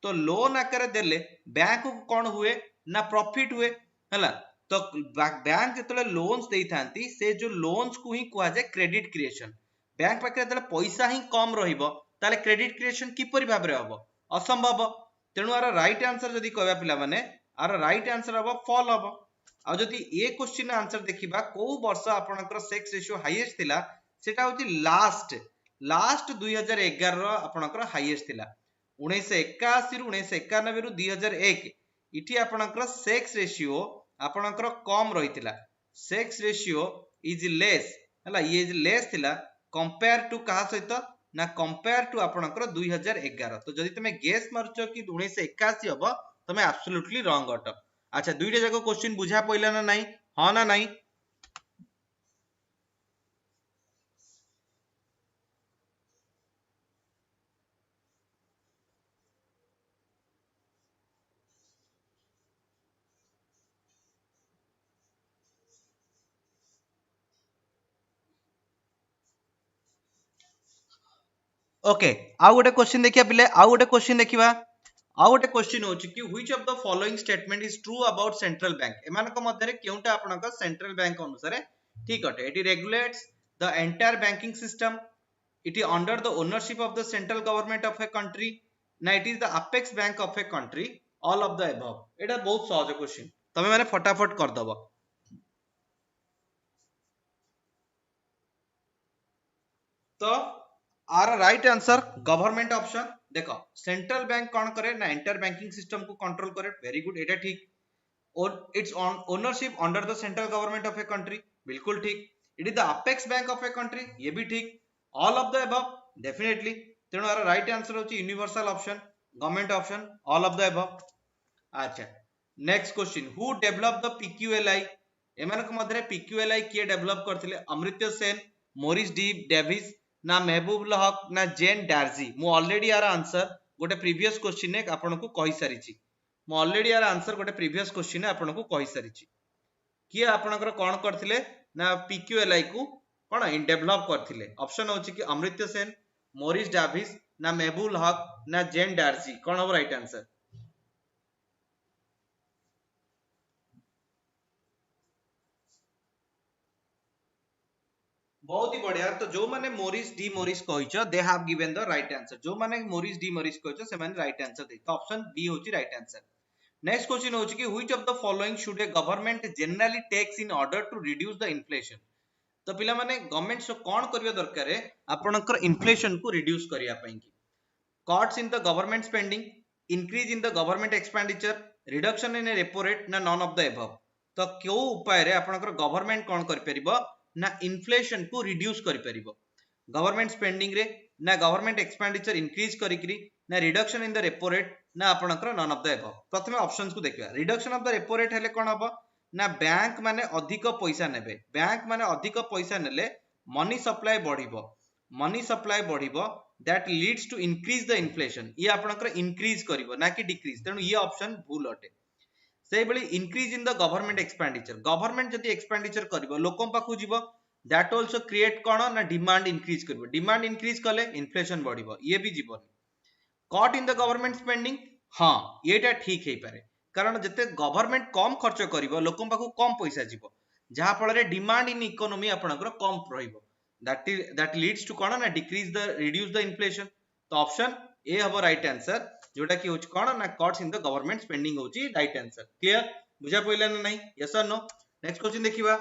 तो लोन आकारे देले बैंक को कोन हुए ना प्रॉफिट हुए हला। तो बैंक जतले लोन्स देई थांती से जो लोन्स को ही कुआ जाय क्रेडिट क्रिएशन। बैंक पाखरे जतले पैसा ही कम रहिबो ताले क्रेडिट क्रिएशन किपरि भाबरे हबो असंभव। तेनु आर राइट आंसर जदी कहबा पिला माने आर राइट आंसर हबो फॉल हबो। आ जदी ए क्वेश्चन आंसर देखिबा को वर्ष आपनकर सेक्स रेशियो हाईएस्ट थिला सेटा होची लास्ट 2011 रो आपनकर हाईएस्ट थिला 1981 रु 1991 रु 2001 इठी आपनकर सेक्स रेशियो आपनकर कम रहितिला। सेक्स रेशियो इज लेस हला, ये इज लेस थिला कंपेयर टू कहा सहित ना कंपेयर टू आपनकर 2011। तो जदी तमे गेस मारचो कि 1981 हबो तमे एब्सोल्युटली रॉन्ग अट। अच्छा दुईटा जाको क्वेश्चन बुझा पइला ना नहीं, हां ना नहीं? ओके आउ गोटे क्वेश्चन देखिया पिले आउ गोटे क्वेश्चन देखिबा आउ गोटे क्वेश्चन होची कि which of the following statement is true about central bank एमानक मध्यरे केउटा आपनक सेंट्रल बैंक अनुसार ठीक अटे it regulates the entire banking system it is under the ownership of the central government of a country ना it is the apex bank of a country all of the above एटा बहुत सहज question तमे माने फटाफट कर दबो तो आर राइट आंसर गवर्नमेंट ऑप्शन देखो सेंट्रल बैंक कौन करे ना एंटायर बैंकिंग सिस्टम को कंट्रोल करे वेरी गुड एटा ठीक और it's on ownership under the central government of a country बिल्कुल ठीक it is the apex bank of a country ये भी ठीक all of the above definitely तेणु आर राइट आंसर होची universal option government option all of the above अच्छा next question who develop the PQLI एमानक मध्यरे पीक्यूएलआई किए डेवलप करथिले Amartya Sen Morris D Davis ना महबूब हक ना जेन डार्जी मु ऑलरेडी यार आंसर गोटे प्रीवियस क्वेश्चन ने आपन को कहि सारिछि मु ऑलरेडी यार आंसर गोटे प्रीवियस क्वेश्चन ने आपन को कहि सारिछि किए आपनकर कोन करथिले ना पीक्यूएलआई को कोन डेवलप करथिले ऑप्शन होछि कि अमृत्य सेन मोरिस डाविस ना महबूब हक ना जेन डार्जी कोन हो राइट आंसर बहुत ही बढ़िया तो जो माने मोरिस डी मोरिस कहिछ they have given the right answer जो माने मोरिस डी मोरिस कहिछ से माने राइट आंसर दे तो ऑप्शन बी होची राइट आंसर नेक्स्ट क्वेश्चन होची कि which of the following should a government generally takes in order to reduce the inflation तो पिला माने गवर्नमेंट सो कोन करियो दरकार है आपनकर इन्फ्लेशन को रिड्यूस करिया पई की cuts in the government spending increase in the government expenditure reduction in a repo rate ना none of the above तो क्यों उपाय रे आपनकर गवर्नमेंट कोन करि परिबो ना इन्फ्लेशन को रिड्यूस करि परिबो गवर्नमेंट स्पेंडिंग रे ना गवर्नमेंट एक्सपेंडिचर इंक्रीज करिकरी ना reduction in the repo rate ना आपनकर नन ऑफ द अबव प्रथमे ऑप्शंस को देखिबा reduction of the repo rate हेले कोन हबो ना बैंक माने अधिक पैसा नेबे बैंक माने अधिक पैसा नेले मनी सप्लाई बढ़िबो मनी सप्लाई बढ़िबो that leads to increase the inflation ये आपनकर इंक्रीज करिवो ना कि डिक्रीज तेनु ये ऑप्शन भूल अटे से बली increase in the government expenditure government जदी एक्सपेंडिचर करिवो लोकम पाखु जीवो दैट आल्सो क्रिएट कोन ना डिमांड इंक्रीज करिवो डिमांड इंक्रीज कले इन्फ्लेशन बढ़िवो ये भी जीवनी cut in the government spending हां एटा ठीक हे पारे कारण जते गवर्नमेंट कम खर्च करिवो लोकम पाखु कम पैसा जीवो जहा फल रे डिमांड इन इकोनॉमी आपनकर कम रहिवो that leads to कोन ना decrease the reduce the inflation तो ऑप्शन ए हबो राइट आंसर जोटा कि होच कोन ना cuts in the government spending होची राइट आंसर क्लियर बुझा पइला ना नहीं यस और नो नेक्स्ट क्वेश्चन देखिबा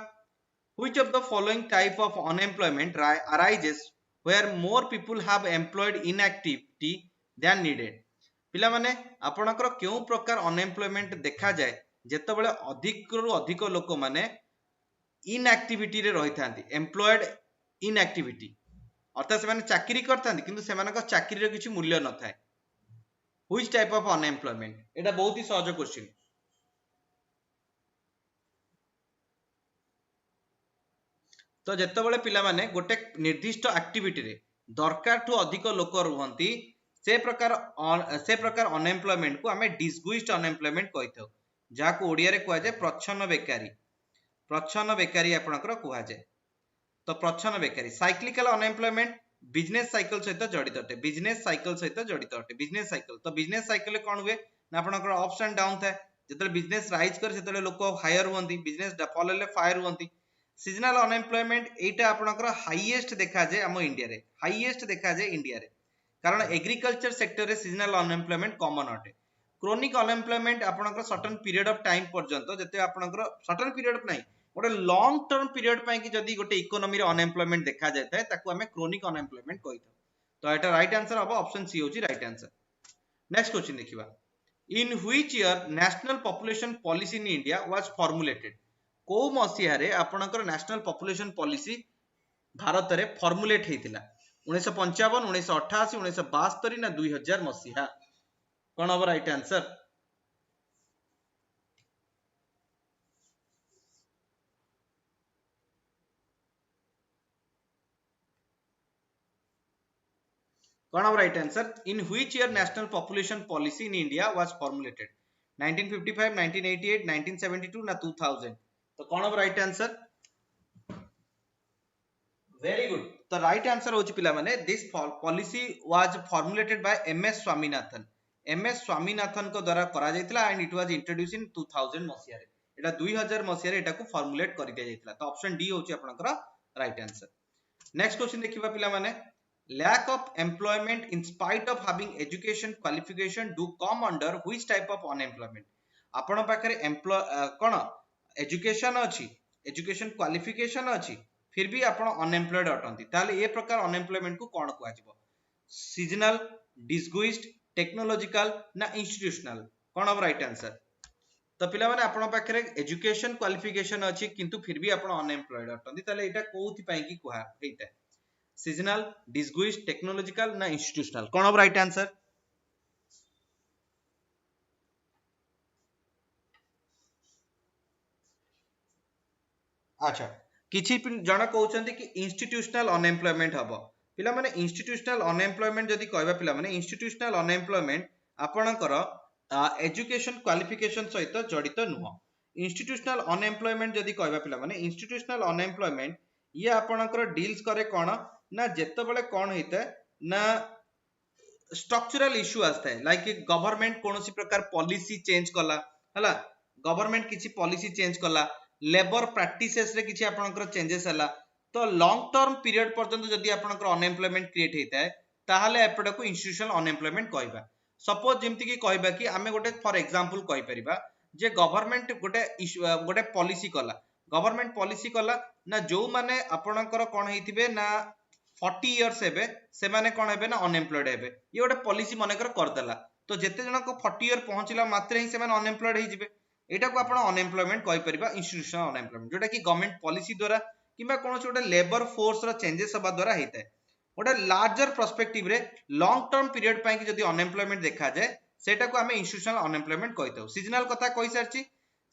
which of the following type of unemployment arises where more people have employed in activity than needed पिला माने आपनकर केउ प्रकार अनएम्प्लॉयमेंट देखा जाय जेते बेले अधिक रु अधिक लोक माने इनएक्टिविटी रे रहि थांती एम्प्लॉयड इनएक्टिविटी अर्थात से चाकरी करता किंतु से चाकरी किसी मूल्य न थाए व्हिच टाइप ऑफ अनएम्प्लॉयमेंट एटा बहुत ही सहज क्वेश्चन तो जेते बेले पिला माने गोटे निर्दिष्ट एक्टिविटी रे दरकार ठू अधिक लोक रुहंती से प्रकार अनएम्प्लॉयमेंट को हमें डिसगुइस्ड अनएम्प्लॉयमेंट कहिथौ जाको ओडिया रे कहआ जाय प्रच्छन्न बेकारी आपनकर कहआ जाय तो प्रच्छन्न बेकारी साइक्लिकल अनएम्प्लॉयमेंट बिजनेस साइकिल सहित जड़ित अटे बिजनेस साइकिल सहित जड़ित अटे बिजनेस साइकिल तो बिजनेस साइकिल कोन हुए ना आपनकर अप्स एंड डाउन थाए जेतले बिजनेस राइज करे सेतले लोक हायर हुंती बिजनेस फॉल हेले फायर हुंती सीजनल अनएम्प्लॉयमेंट एटा आपनकर हाईएस्ट देखा जाय हम इंडिया रे हाईएस्ट देखा जाय इंडिया रे कारण एग्रीकल्चर सेक्टर रे सीजनल अनएम्प्लॉयमेंट कॉमन अटे क्रोनिक अनएम्प्लॉयमेंट आपनकर सर्टेन पीरियड ऑफ टाइम पर्यंत जते आपनकर सर्टेन पीरियड ऑफ नाही गोटे लॉन्ग टर्म पीरियड पाई कि जदी गोटे इकोनॉमी रे अनएम्प्लॉयमेंट देखा जाय ताको हमें क्रोनिक अनएम्प्लॉयमेंट कहिथौ तो एटा राइट आंसर हबो ऑप्शन सी होची राइट आंसर नेक्स्ट क्वेश्चन देखिबा in which year national population policy in India was formulated को मसिया रे आपनकर नेशनल पॉपुलेशन पॉलिसी भारत रे फॉर्मुलेट हेतिला 1955 1988 1972 ना 2000 मसिया कोन हबो right answer One of right answer. In which year national population policy in India was formulated? 1955, 1988, 1972 ना 2000. तो कौन of right answer? Very good. तो राइट आंसर होची पिला माने this policy was formulated by MS Swaminathan. MS Swaminathan को द्वारा करा जायतिला and it was introduce in 2000 मसिया रे। एटा 2000 मसिया रे एटा को फॉर्मुलेट करि दिया जायतिला। तो ऑप्शन डी होची आपनकर राइट आंसर। नेक्स्ट क्वेश्चन देखिबा पिला माने lack of employment in spite of having education qualification do come under which type of unemployment? आपण पाखरे कोन एजुकेशन अछि, एजुकेशन क्वालिफिकेशन अछि, फिर भी आपण अनएम्प्लॉयड अटंती, ताले ए प्रकार अनएम्प्लॉयमेंट को कोन कुआ जिवो? सीजनल, डिसगुइस्ड, टेक्नोलॉजिकल ना इंस्टीट्यूशनल? कोन अब राइट आंसर? तो पिला माने आपण पाखरे एजुकेशन क्वालिफिकेशन अछि किंतु फिर भी आपण अनएम्प्लॉयड अटंती, ताले एटा कोउथि पई की कुआ हेइता? सीजनल, डिसगुइस्ड, टेक्नोलॉजिकल ना इंस्टीट्यूशनल? कोन अब राइट आंसर? अच्छा, किछि जण कहउछन्ती कि इंस्टीट्यूशनल अनएम्प्लॉयमेंट हबो। पिला माने इंस्टीट्यूशनल अनएम्प्लॉयमेंट जदि कहबा पिला माने इंस्टीट्यूशनल अनएम्प्लॉयमेंट आपणकर एजुकेशन क्वालिफिकेशन सहित जड़ित नुह। इंस्टीट्यूशनल अनएम्प्लॉयमेंट जदि कहबा पिला माने इंस्टीट्यूशनल अनएम्प्लॉयमेंट ये आपणकर डील्स करे कोन ना जेतेबेले कोन हेते ना स्ट्रक्चरल इश्यू आस्ता है, लाइक गवर्नमेंट कोनोसी प्रकार पॉलिसी चेंज कला हला, गवर्नमेंट किछि पॉलिसी चेंज कला, लेबर प्रैक्टिसेस रे किछि आपनकर चेंजेस हला, तो लॉन्ग टर्म पीरियड पर्यंत जदि आपनकर अनएम्प्लॉयमेंट क्रिएट हेता है ताहाले एपडा को इंस्टीट्यूशनल अनएम्प्लॉयमेंट कहबा। सपोज जेमति कि कहबा कि आमे गोटे फॉर एग्जांपल कहि परिबा जे गवर्नमेंट गोटे पॉलिसी कला, गवर्नमेंट पॉलिसी कला ना जो माने आपनकर कोन हेतिबे ना 40 इयर्स हेबे से माने कोन हेबे ना अनएम्प्लॉयड हेबे, ये गोटे पॉलिसी मानेकर करदेला, तो जेते जन को 40 इयर पहुंचला मात्रे ही से माने अनएम्प्लॉयड हे जिवे, एटा को आपण अनएम्प्लॉयमेंट कहि परिबा इंस्टीट्यूशनल अनएम्प्लॉयमेंट, जोटा कि गवर्नमेंट पॉलिसी द्वारा किबा कोनोस गोटे लेबर फोर्स रो चेंजेस हबा द्वारा हेतै। गोटे लार्जर पर्सपेक्टिव रे लॉन्ग टर्म पीरियड पई कि जदि अनएम्प्लॉयमेंट देखा जाय सेटा को हमें इंस्टीट्यूशनल अनएम्प्लॉयमेंट कहितौ। सीजनल कथा कहि सारची,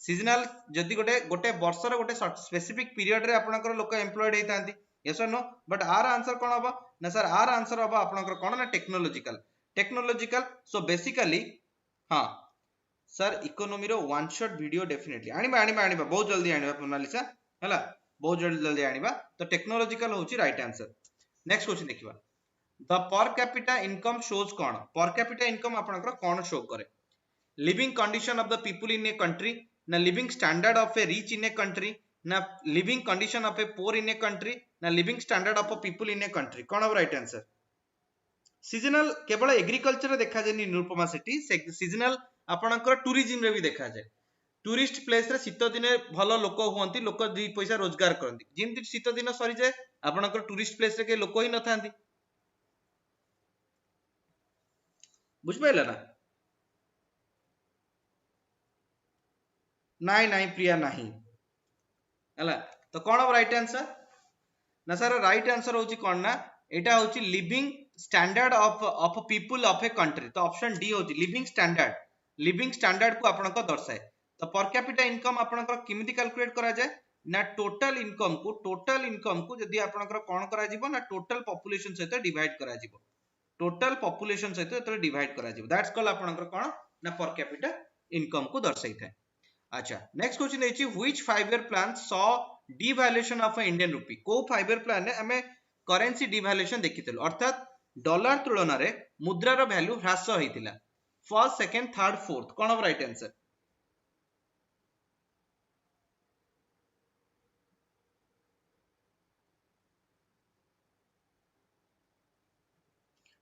सीजनल जदि गोटे वर्ष रो गोटे स्पेसिफिक पीरियड रे आपनकर लोक एम्प्लॉयड हेतांती, यस और नो, बट आर आंसर कोन हबो ना सर? आर आंसर हबो आपनकर कोन ना टेक्नोलॉजिकल। टेक्नोलॉजिकल सो बेसिकली हां सर इकोनॉमी रो वन शॉट वीडियो डेफिनेटली आनिबा बहुत जल्दी आनिबा मोनालिसा हला, बहुत जल्दी आनिबा। तो टेक्नोलॉजिकल होची राइट आंसर। नेक्स्ट क्वेश्चन देखिबा, the per capita income shows कोन? पर कैपिटा इनकम आपनकर कोन शो करे? Living condition of the people in a country, ना living standard of a rich in a country, ना living condition of a poor in a country, ना living standard of a people in a country? कोन अब right answer? Seasonal केवल agriculture रे देखा जाय नि निरुपमा सेठी, सीजनल आपनकर टूरिज्म रे भी देखा जाय। टूरिस्ट प्लेस रे शीत दिने भलो लोक हुअंती, लोक दी पैसा रोजगार करंती, जिंति शीत दिन सरी जाय आपनकर टूरिस्ट प्लेस रे के लोक ही न थांती, बुझ पाइला ना? नाई प्रिया नाही हला, तो कोन अब राइट आंसर ना सर? राइट आंसर होची कोन ना, एटा होची living standard of people of a country. तो ऑप्शन डी होची लिविंग स्टैंडर्ड, लिविंग स्टैंडर्ड को आपन को दर्शाए। तो पर कैपिटा इनकम आपन को किमिति कैलकुलेट करा जाय ना टोटल इनकम को जदी आपन को कोन करा जिवो ना टोटल पॉपुलेशन सहित डिवाइड करा जिवो, टोटल पॉपुलेशन सहित एतरे डिवाइड करा जिवो, दैट्स कॉल्ड आपन को कोन ना पर कैपिटा इनकम को दर्शाई थाए। अच्छा, नेक्स्ट क्वेश्चन है which 5 year plan saw devaluation of Indian rupee? को 5 ईयर प्लान रे हमें करेंसी डिवैल्यूएशन देखितलो, अर्थात डॉलर तुलना रे मुद्रा रो वैल्यू ह्रास होइतिला फर्स्ट, सेकंड, थर्ड, फोर्थ? कोन अब right answer?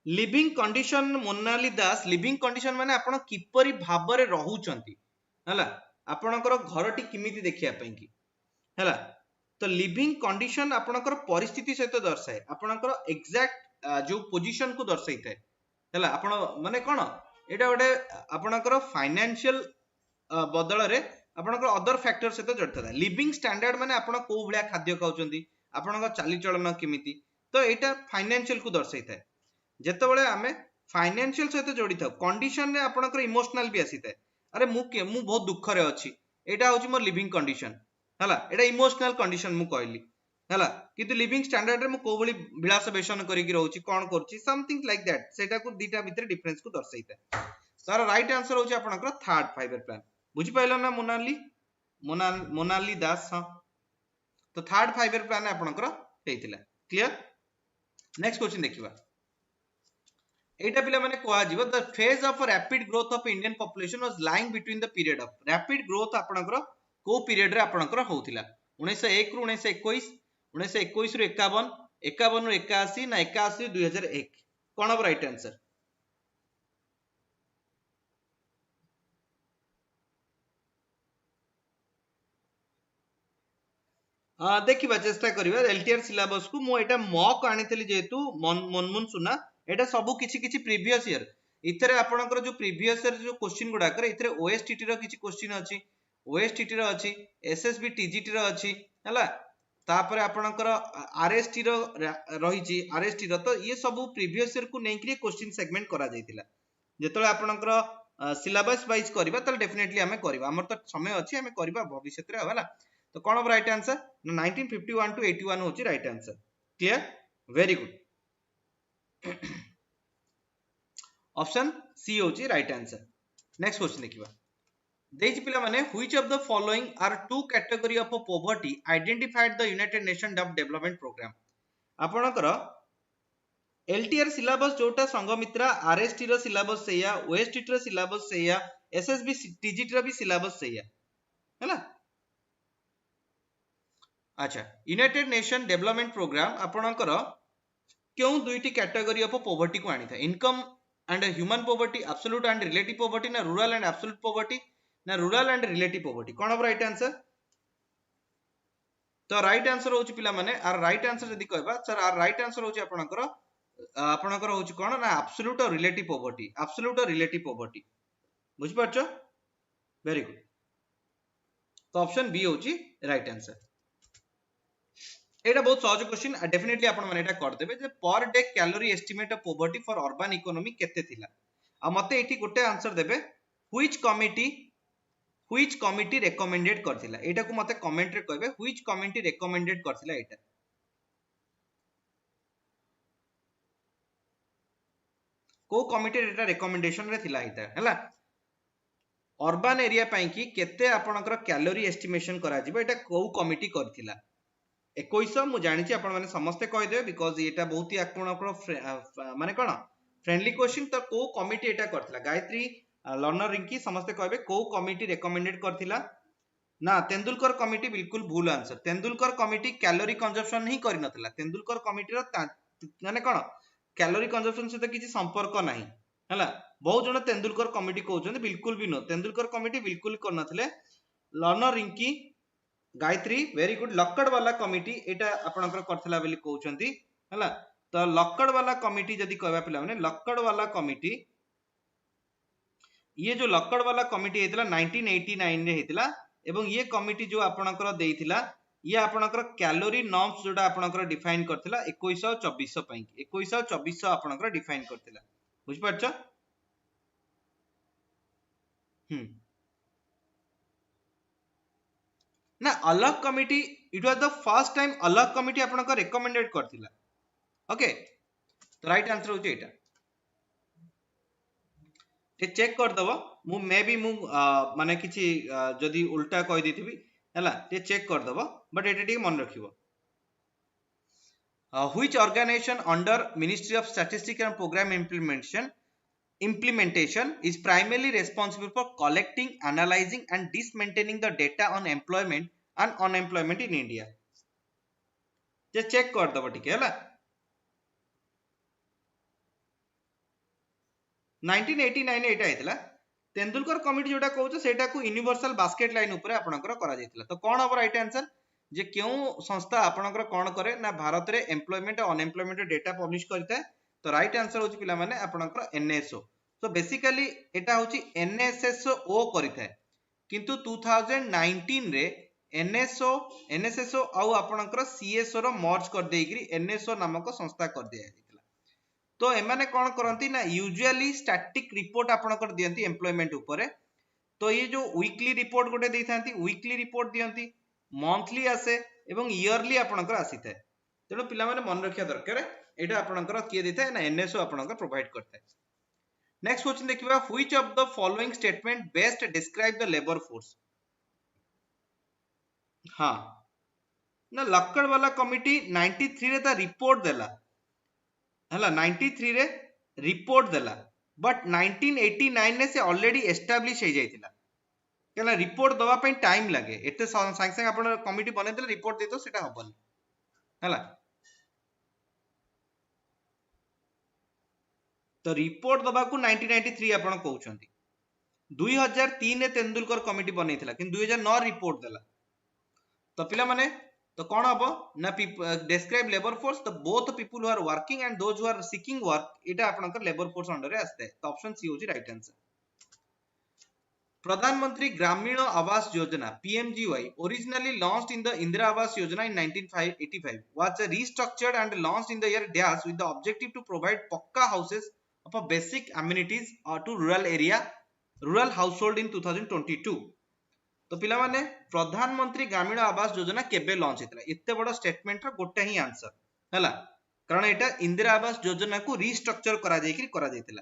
Living condition Monali दास, लिविंग कंडीशन माने आपण किपरि भाबरे रहउचंती हला, आपणकर घरटी किमिति देखिया पई की हला। तो लिविंग कंडीशन आपणकर परिस्थिति सहित दर्शाए, आपणकर एग्जैक्ट जो पोजीशन को दर्शाई थाए हला। आपण माने कोन एटा गोटे आपणकर फाइनेंशियल बदल रे आपणकर अदर फैक्टर सहित जड़ित था। लिविंग स्टैंडर्ड माने आपण को भलिया खाद्य खाउचंती, आपणकर चाली चलन किमिति, तो एटा फाइनेंशियल को दर्शाई थाए। जेतेबेले आमे फाइनेंशियल सहित जड़ित थाउ, कंडीशन रे आपणकर इमोशनल भी आसी थाए, अरे मु बहुत दुख रे अछि, एटा होची मोर लिविंग कंडीशन हला, एटा इमोशनल कंडीशन मु कहली हला। किंतु लिविंग स्टैंडर्ड रे मु को भली विलास बेशन करिकि रहउची, कोन करची, समथिंग लाइक दैट, सेटा को दीटा भितर डिफरेंस को दर्शाइता। तार राइट आंसर होची आपनकर थर्ड 5 ईयर प्लान। बुझि पाइलो ना मोनाली दास? हां, तो थर्ड 5 ईयर प्लान आपनकर हेतिला। क्लियर। नेक्स्ट क्वेश्चन देखिबा एटा पिला माने कोआ जीव the phase of rapid growth of Indian population was lying between the period of rapid growth आपनकर को पीरियड रे आपनकर होउतिला 1901 रु 1921 1921 रु 51 51 रु 81 ना 81 रु 2001 कोन अब राइट आंसर देखिबा चेष्टा करिबा एलटीआर सिलेबस को मो एटा मॉक आनितली जेतु मनमुन सुना एटा सब किछि किछि प्रीवियस ईयर इथरे आपनकर जो प्रीवियस ईयर जो क्वेश्चन गुडा करे इथरे ओएसटीटी रो किछि क्वेश्चन अछि ओएसटीटी रो अछि एसएसबी टीजीटी रो अछि हला तापर आपनकर आरएसटी रो रहिछि आरएसटी रो तो ये सब प्रीवियस ईयर को नेकरी क्वेश्चन सेगमेंट करा जायतिला जेतले आपनकर सिलेबस वाइज करबा त डेफिनेटली हमें करबा हमर तो समय अछि हमें करबा भविष्य रे हला तो कौन अब राइट आंसर 1951 टू 81 होची right answer clear very good option C होची राइट आंसर नेक्स्ट क्वेश्चन देखिबा देइछ पिला माने which of the following are two category of poverty identified the United Nation development program आपनकर एलटीआर सिलेबस जोटा Sanghamitra RST रो syllabus सेया ओएसटी रो सिलेबस सेया एसएसबी टीजीटी रो भी सिलेबस सेया हैला अच्छा यूनाइटेड नेशन डेवलपमेंट प्रोग्राम आपनकर क्यों दुईटी कैटेगरी ऑफ पॉवर्टी को आनी था income and human poverty absolute and relative poverty ना रूरल एंड एब्सोल्यूट पॉवर्टी ना रूरल एंड रिलेटिव पॉवर्टी कौन अब राइट आंसर तो राइट आंसर होची पिला माने आर राइट आंसर यदि कहबा सर आर राइट आंसर होची आपनकर होची कोन ना एब्सोल्यूट और रिलेटिव पॉवर्टी बुझ पाछो वेरी गुड तो ऑप्शन बी होची राइट आंसर एटा बहुत सहज क्वेश्चन डेफिनेटली आपण माने एटा कर देबे जे per day calorie estimate of poverty for urban economy केते थिला आ मते एठी गोटे आंसर देबे व्हिच कमिटी रेकमेंडेड करथिला एटा को मते कमेंट रे कहबे व्हिच कमिटी रेकमेंडेड करथिला एटा को कमिटी एटा रेकमेंडेशन रे थिला एटा हैला अर्बन एरिया पई की केते आपनकर कैलोरी एस्टिमेशन करा जिवो एटा को कमिटी करथिला 21 मु जानि आपण माने समस्ते कहि देबे बिकॉज़ एटा बहुत ही आपनकर माने कोन फ्रेंडली क्वेश्चन तो को कमिटी एटा करथिला गायत्री लर्नर रिंकी समस्ते कहबे को कमिटी रेकमेंडेड करथिला ना तेंदुलकर कमिटी बिल्कुल भूल answer Tendulkar committee calorie consumption नहीं करि नथिला तेंदुलकर कमिटी रो माने कोन कैलोरी कंजम्पशन से किछि संपर्क नाही हला बहुत जण तेंदुलकर कमिटी कहउछन बिल्कुल भी नो तेंदुलकर कमिटी बिल्कुल कर नथिले learner Rinki Gayatri very good Lakdawala committee एटा आपनकर करथला बेली कहउछंती हला तो लक्कड़ वाला कमिटी जदी कहबा पिला माने लक्कड़ वाला कमिटी ये जो लक्कड़ वाला कमिटी हेतला 1989 रे हेतला एवं ये कमिटी जो आपनकर देइथिला ये आपनकर कैलोरी नॉर्म्स जोडा आपनकर डिफाइन करथिला 2124 पई 2124 आपनकर डिफाइन करथिला बुझ पाछो ना अलग committee it was the first time अलग कमिटी आपनकर रेकमेंडेड करथिला ओके तो राइट आंसर होची एटा ते चेक कर दबो मु मे बी मु माने किछि जदी उल्टा कहि दिथिबी हला ते चेक कर दबो बट एटा ठीक मन रखिबो which organisation under ministry of statistics and programme implementation is primarily responsible for collecting analyzing and dismantling the data on employment and unemployment in India जे चेक कर दबो ठीक है 1989 एटा हेतला तेंदुलकर कमिटी जोटा कहउछ सेटा को यूनिवर्सल बास्केट लाइन ऊपर आपनकर करा जायतिला तो कोन अब राइट आंसर जे क्यों संस्था आपनकर कोन करे ना भारत रे एम्प्लॉयमेंट और अनएम्प्लॉयमेंट डेटा पब्लिश करता है तो राइट आंसर होची पिला माने आपनकर एनएसओ तो बेसिकली एटा होची एनएसएसओ करिथाय किंतु 2019 रे एनएसएसओ आउ आपनकर सीएसओ रो मर्ज कर देइकरी एनएसओ नामक संस्था कर दिया जायतिला तो एमाने कोन करंती ना यूजुअली स्टैटिक रिपोर्ट आपनकर दियंती एम्प्लॉयमेंट ऊपर तो ये जो वीकली रिपोर्ट गोटे देइथांती वीकली रिपोर्ट दियंती मंथली आसे एवं ईयरली आपनकर आसीथाय तेनो पिला माने मन रखिया दरकार एटा आपनकर किए देथाय ना एनएसओ आपनकर प्रोवाइड करथाय नेक्स्ट क्वेश्चन देखिबा which of the following statement best describe the labour force हां ना लक्कड़ वाला कमिटी 93 रे ता रिपोर्ट देला हला 93 रे रिपोर्ट देला बट 1989 ने से ऑलरेडी एस्टैब्लिश हो जाइतिला केला रिपोर्ट दवा पे टाइम लगे एते सांग सांग आपण कमिटी बने देले रिपोर्ट देतो सेटा हबन हला तो रिपोर्ट दबा को 1993 आपण कहउछंती 2003 ने तेंदुलकर कमिटी बनैथिला कि 2009 रिपोर्ट देला तो पिला माने तो कौन हम ना describe labour force the both people who are working and those who are seeking work एटा आपनकर लेबर फोर्स अंडर रे आस्ते तो ऑप्शन सी होची राइट आंसर प्रधानमंत्री Gramin Awas Yojana PMGY originally launched in the Indira Awas Yojana in 1985 was restructured and launched in the year dash with the objective to provide pakka houses of a basic amenities to rural area rural household in 2022 तो पिला माने प्रधानमंत्री ग्रामीण आवास योजना केबे launch हेतला एते बड़ statement रो गोटे ही answer हला कारण एटा इंदिरा आवास योजना को रिस्ट्रक्चर करा जायकि करा जायतिला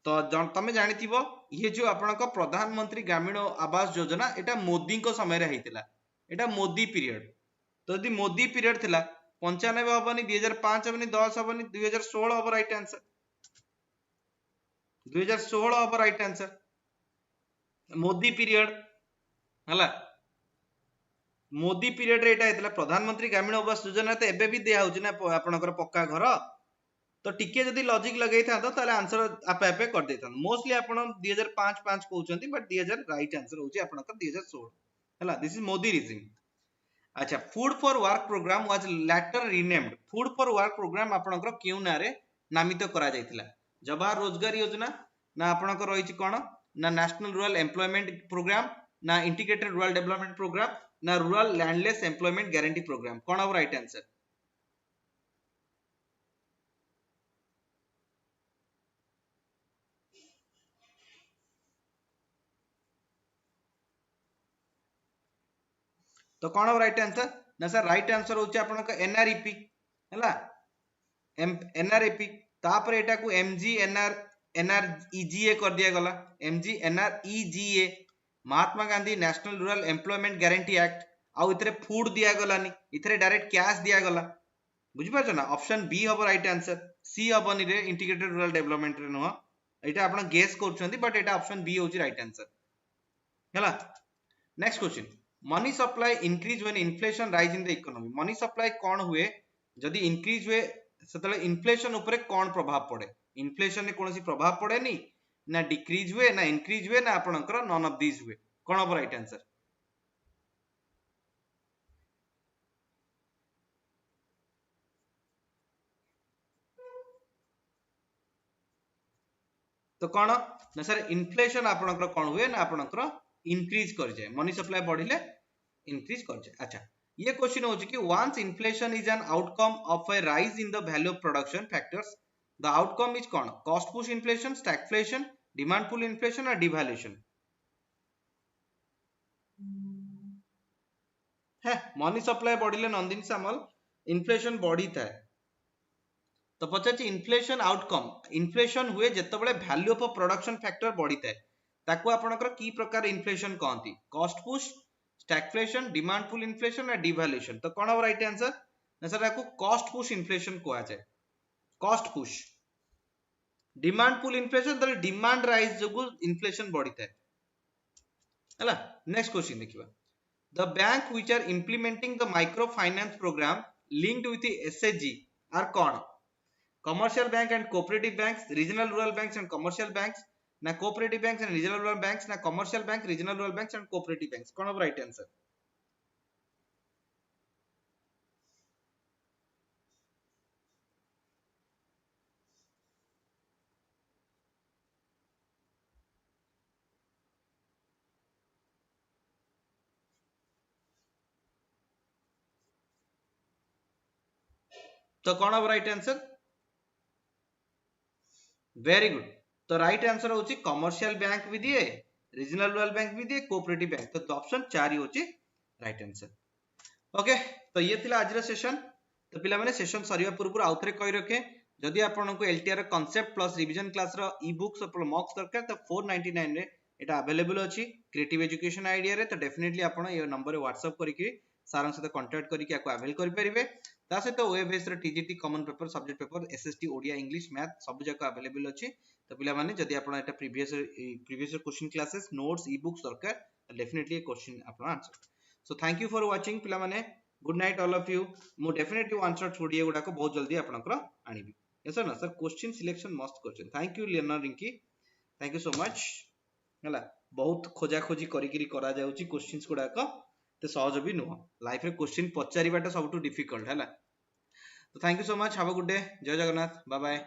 तो तमे जानिथिबो ये जो आपनका प्रधानमंत्री ग्रामीण आवास योजना एटा मोदी को समय रे हेतिला एटा मोदी पीरियड तो यदि मोदी पीरियड थिला 95 हबनी 2005 हबनी 10 हबनी 2016 हबो राइट आंसर 2016 हबो राइट आंसर मोदी पीरियड हला मोदी पीरियड रे एटा हेतला प्रधानमंत्री ग्रामीण आवास योजना तो एबे भी दिया होची ना आपनकर पक्का घर तो टिके जदी लॉजिक लगै था तो ताले आंसर आपे आपे कर देता मोस्टली आपण 2005 5 कहउचंती बट 2000 राइट आंसर होची आपनकर 2016 हला दिस इज मोदी रिजिम अच्छा food for work programme was later renamed food for work programme आपनकर केउ ना रे नामित करा जायतिला जवाहर रोजगार योजना ना आपनकर रहिछि कोन ना नेशनल रूरल एम्प्लॉयमेंट प्रोग्राम ना इंटीग्रेटेड रूरल डेवलपमेंट प्रोग्राम ना rural landless employment guarantee programme कोन अब राइट आंसर तो कोन अब राइट आंसर ना सर राइट आंसर होची आपनका NREP हला NREP तापर एटा को NREGA कर दिया गला NREGA Mahatma Gandhi national rural employment guarantee act आ इतरे फूड दिया गलानी इतरे डायरेक्ट कैश दिया गला बुझि पाछो ना ऑप्शन बी हबो राइट आंसर सी हबनी रे इंटीग्रेटेड रूरल डेवलपमेंट रे नो एटा आपण गेस करछंती बट एटा ऑप्शन बी होची राइट आंसर हला next question money supply increase when inflation rise in the economy money supply कोन हुए जदी इंक्रीज हुए सेतले इन्फ्लेशन ऊपर कोन प्रभाव पड़े इन्फ्लेशन ने कोनसी प्रभाव पड़े नी ना डिक्रीज हुए ना इंक्रीज हुए ना आपनकर नन ऑफ दिस हुए कोन अब राइट आंसर तो कोन ना सर इन्फ्लेशन आपनकर कोन हुए ना आपनकर इंक्रीज कर जाए मनी सप्लाई बढ़िले इंक्रीज कर जाए अच्छा ये क्वेश्चन होची कि once inflation is an outcome of a rise in the value of production factors the outcome is कौन cost push inflation stagflation demand pull inflation or devaluation है मनी सप्लाई बढ़िले Nandin Samal inflation बढ़ी था तो पचाची इन्फ्लेशन आउटकम इन्फ्लेशन हुए जेतबेले value of production factor बढ़ी था ताको आपनकर की प्रकार इन्फ्लेशन कहंती cost push stagflation demand pull inflation या डिवैल्यूएशन तो कोन अब राइट आंसर ना सर ताको कॉस्ट पुश इन्फ्लेशन कोआ जाय cost push demand pull inflation तो डिमांड राइज जोगु इन्फ्लेशन बढ़ी था हला नेक्स्ट क्वेश्चन देखिबा the bank which are implementing the micro finance programme linked with SHG are कोन commercial bank and cooperative banks regional rural banks and commercial banks ना cooperative banks and regional rural banks ना commercial bank regional rural banks and cooperative banks कोन अब right answer तो कोन अब right answer very good तो right answer होची commercial bank भी दिए रीजनल रूरल बैंक भी दिए कोऑपरेटिव बैंक तो ऑप्शन 4 ही होची राइट आंसर ओके तो ये थिला आज सेशन तो पिला माने सेशन सरिया पूर्व आउथरे कहि रखे जदि आपन को LTR concept plus revision class रो ई बुक्स और मॉक्स दरकार तो 499 रे एटा अवेलेबल अछि क्रिएटिव एजुकेशन आईडिया रे तो डेफिनेटली आपन ये नंबर रे व्हाट्सएप करिकि सारन सहित कांटेक्ट करके आपको अवेल करि परिबे ता सहित OAVS रे TGT common paper subject paper SST Odia English math सब जगह अवेलेबल अछि तो पिला माने जदि आपण एटा previous question classes notes e books दरकार डेफिनेटली क्वेश्चन आपण answer so thank you for watching पिला माने good night all of you मु डेफिनेटली आंसर ओडिया गुडा को बहुत जल्दी आपनकर आनिबी यस सर ना सर क्वेश्चन सिलेक्शन मस्त question thank you learner Rinki thank you so much हला बहुत खोजा खोजी करी करा जाउची क्वेश्चंस गुडा को ते सहज भी नुह लाइफ रे क्वेश्चन पचारिबाटा सबटु डिफिकल्ट हला तो thank you so much have a good day जय जगन्नाथ बाय बाय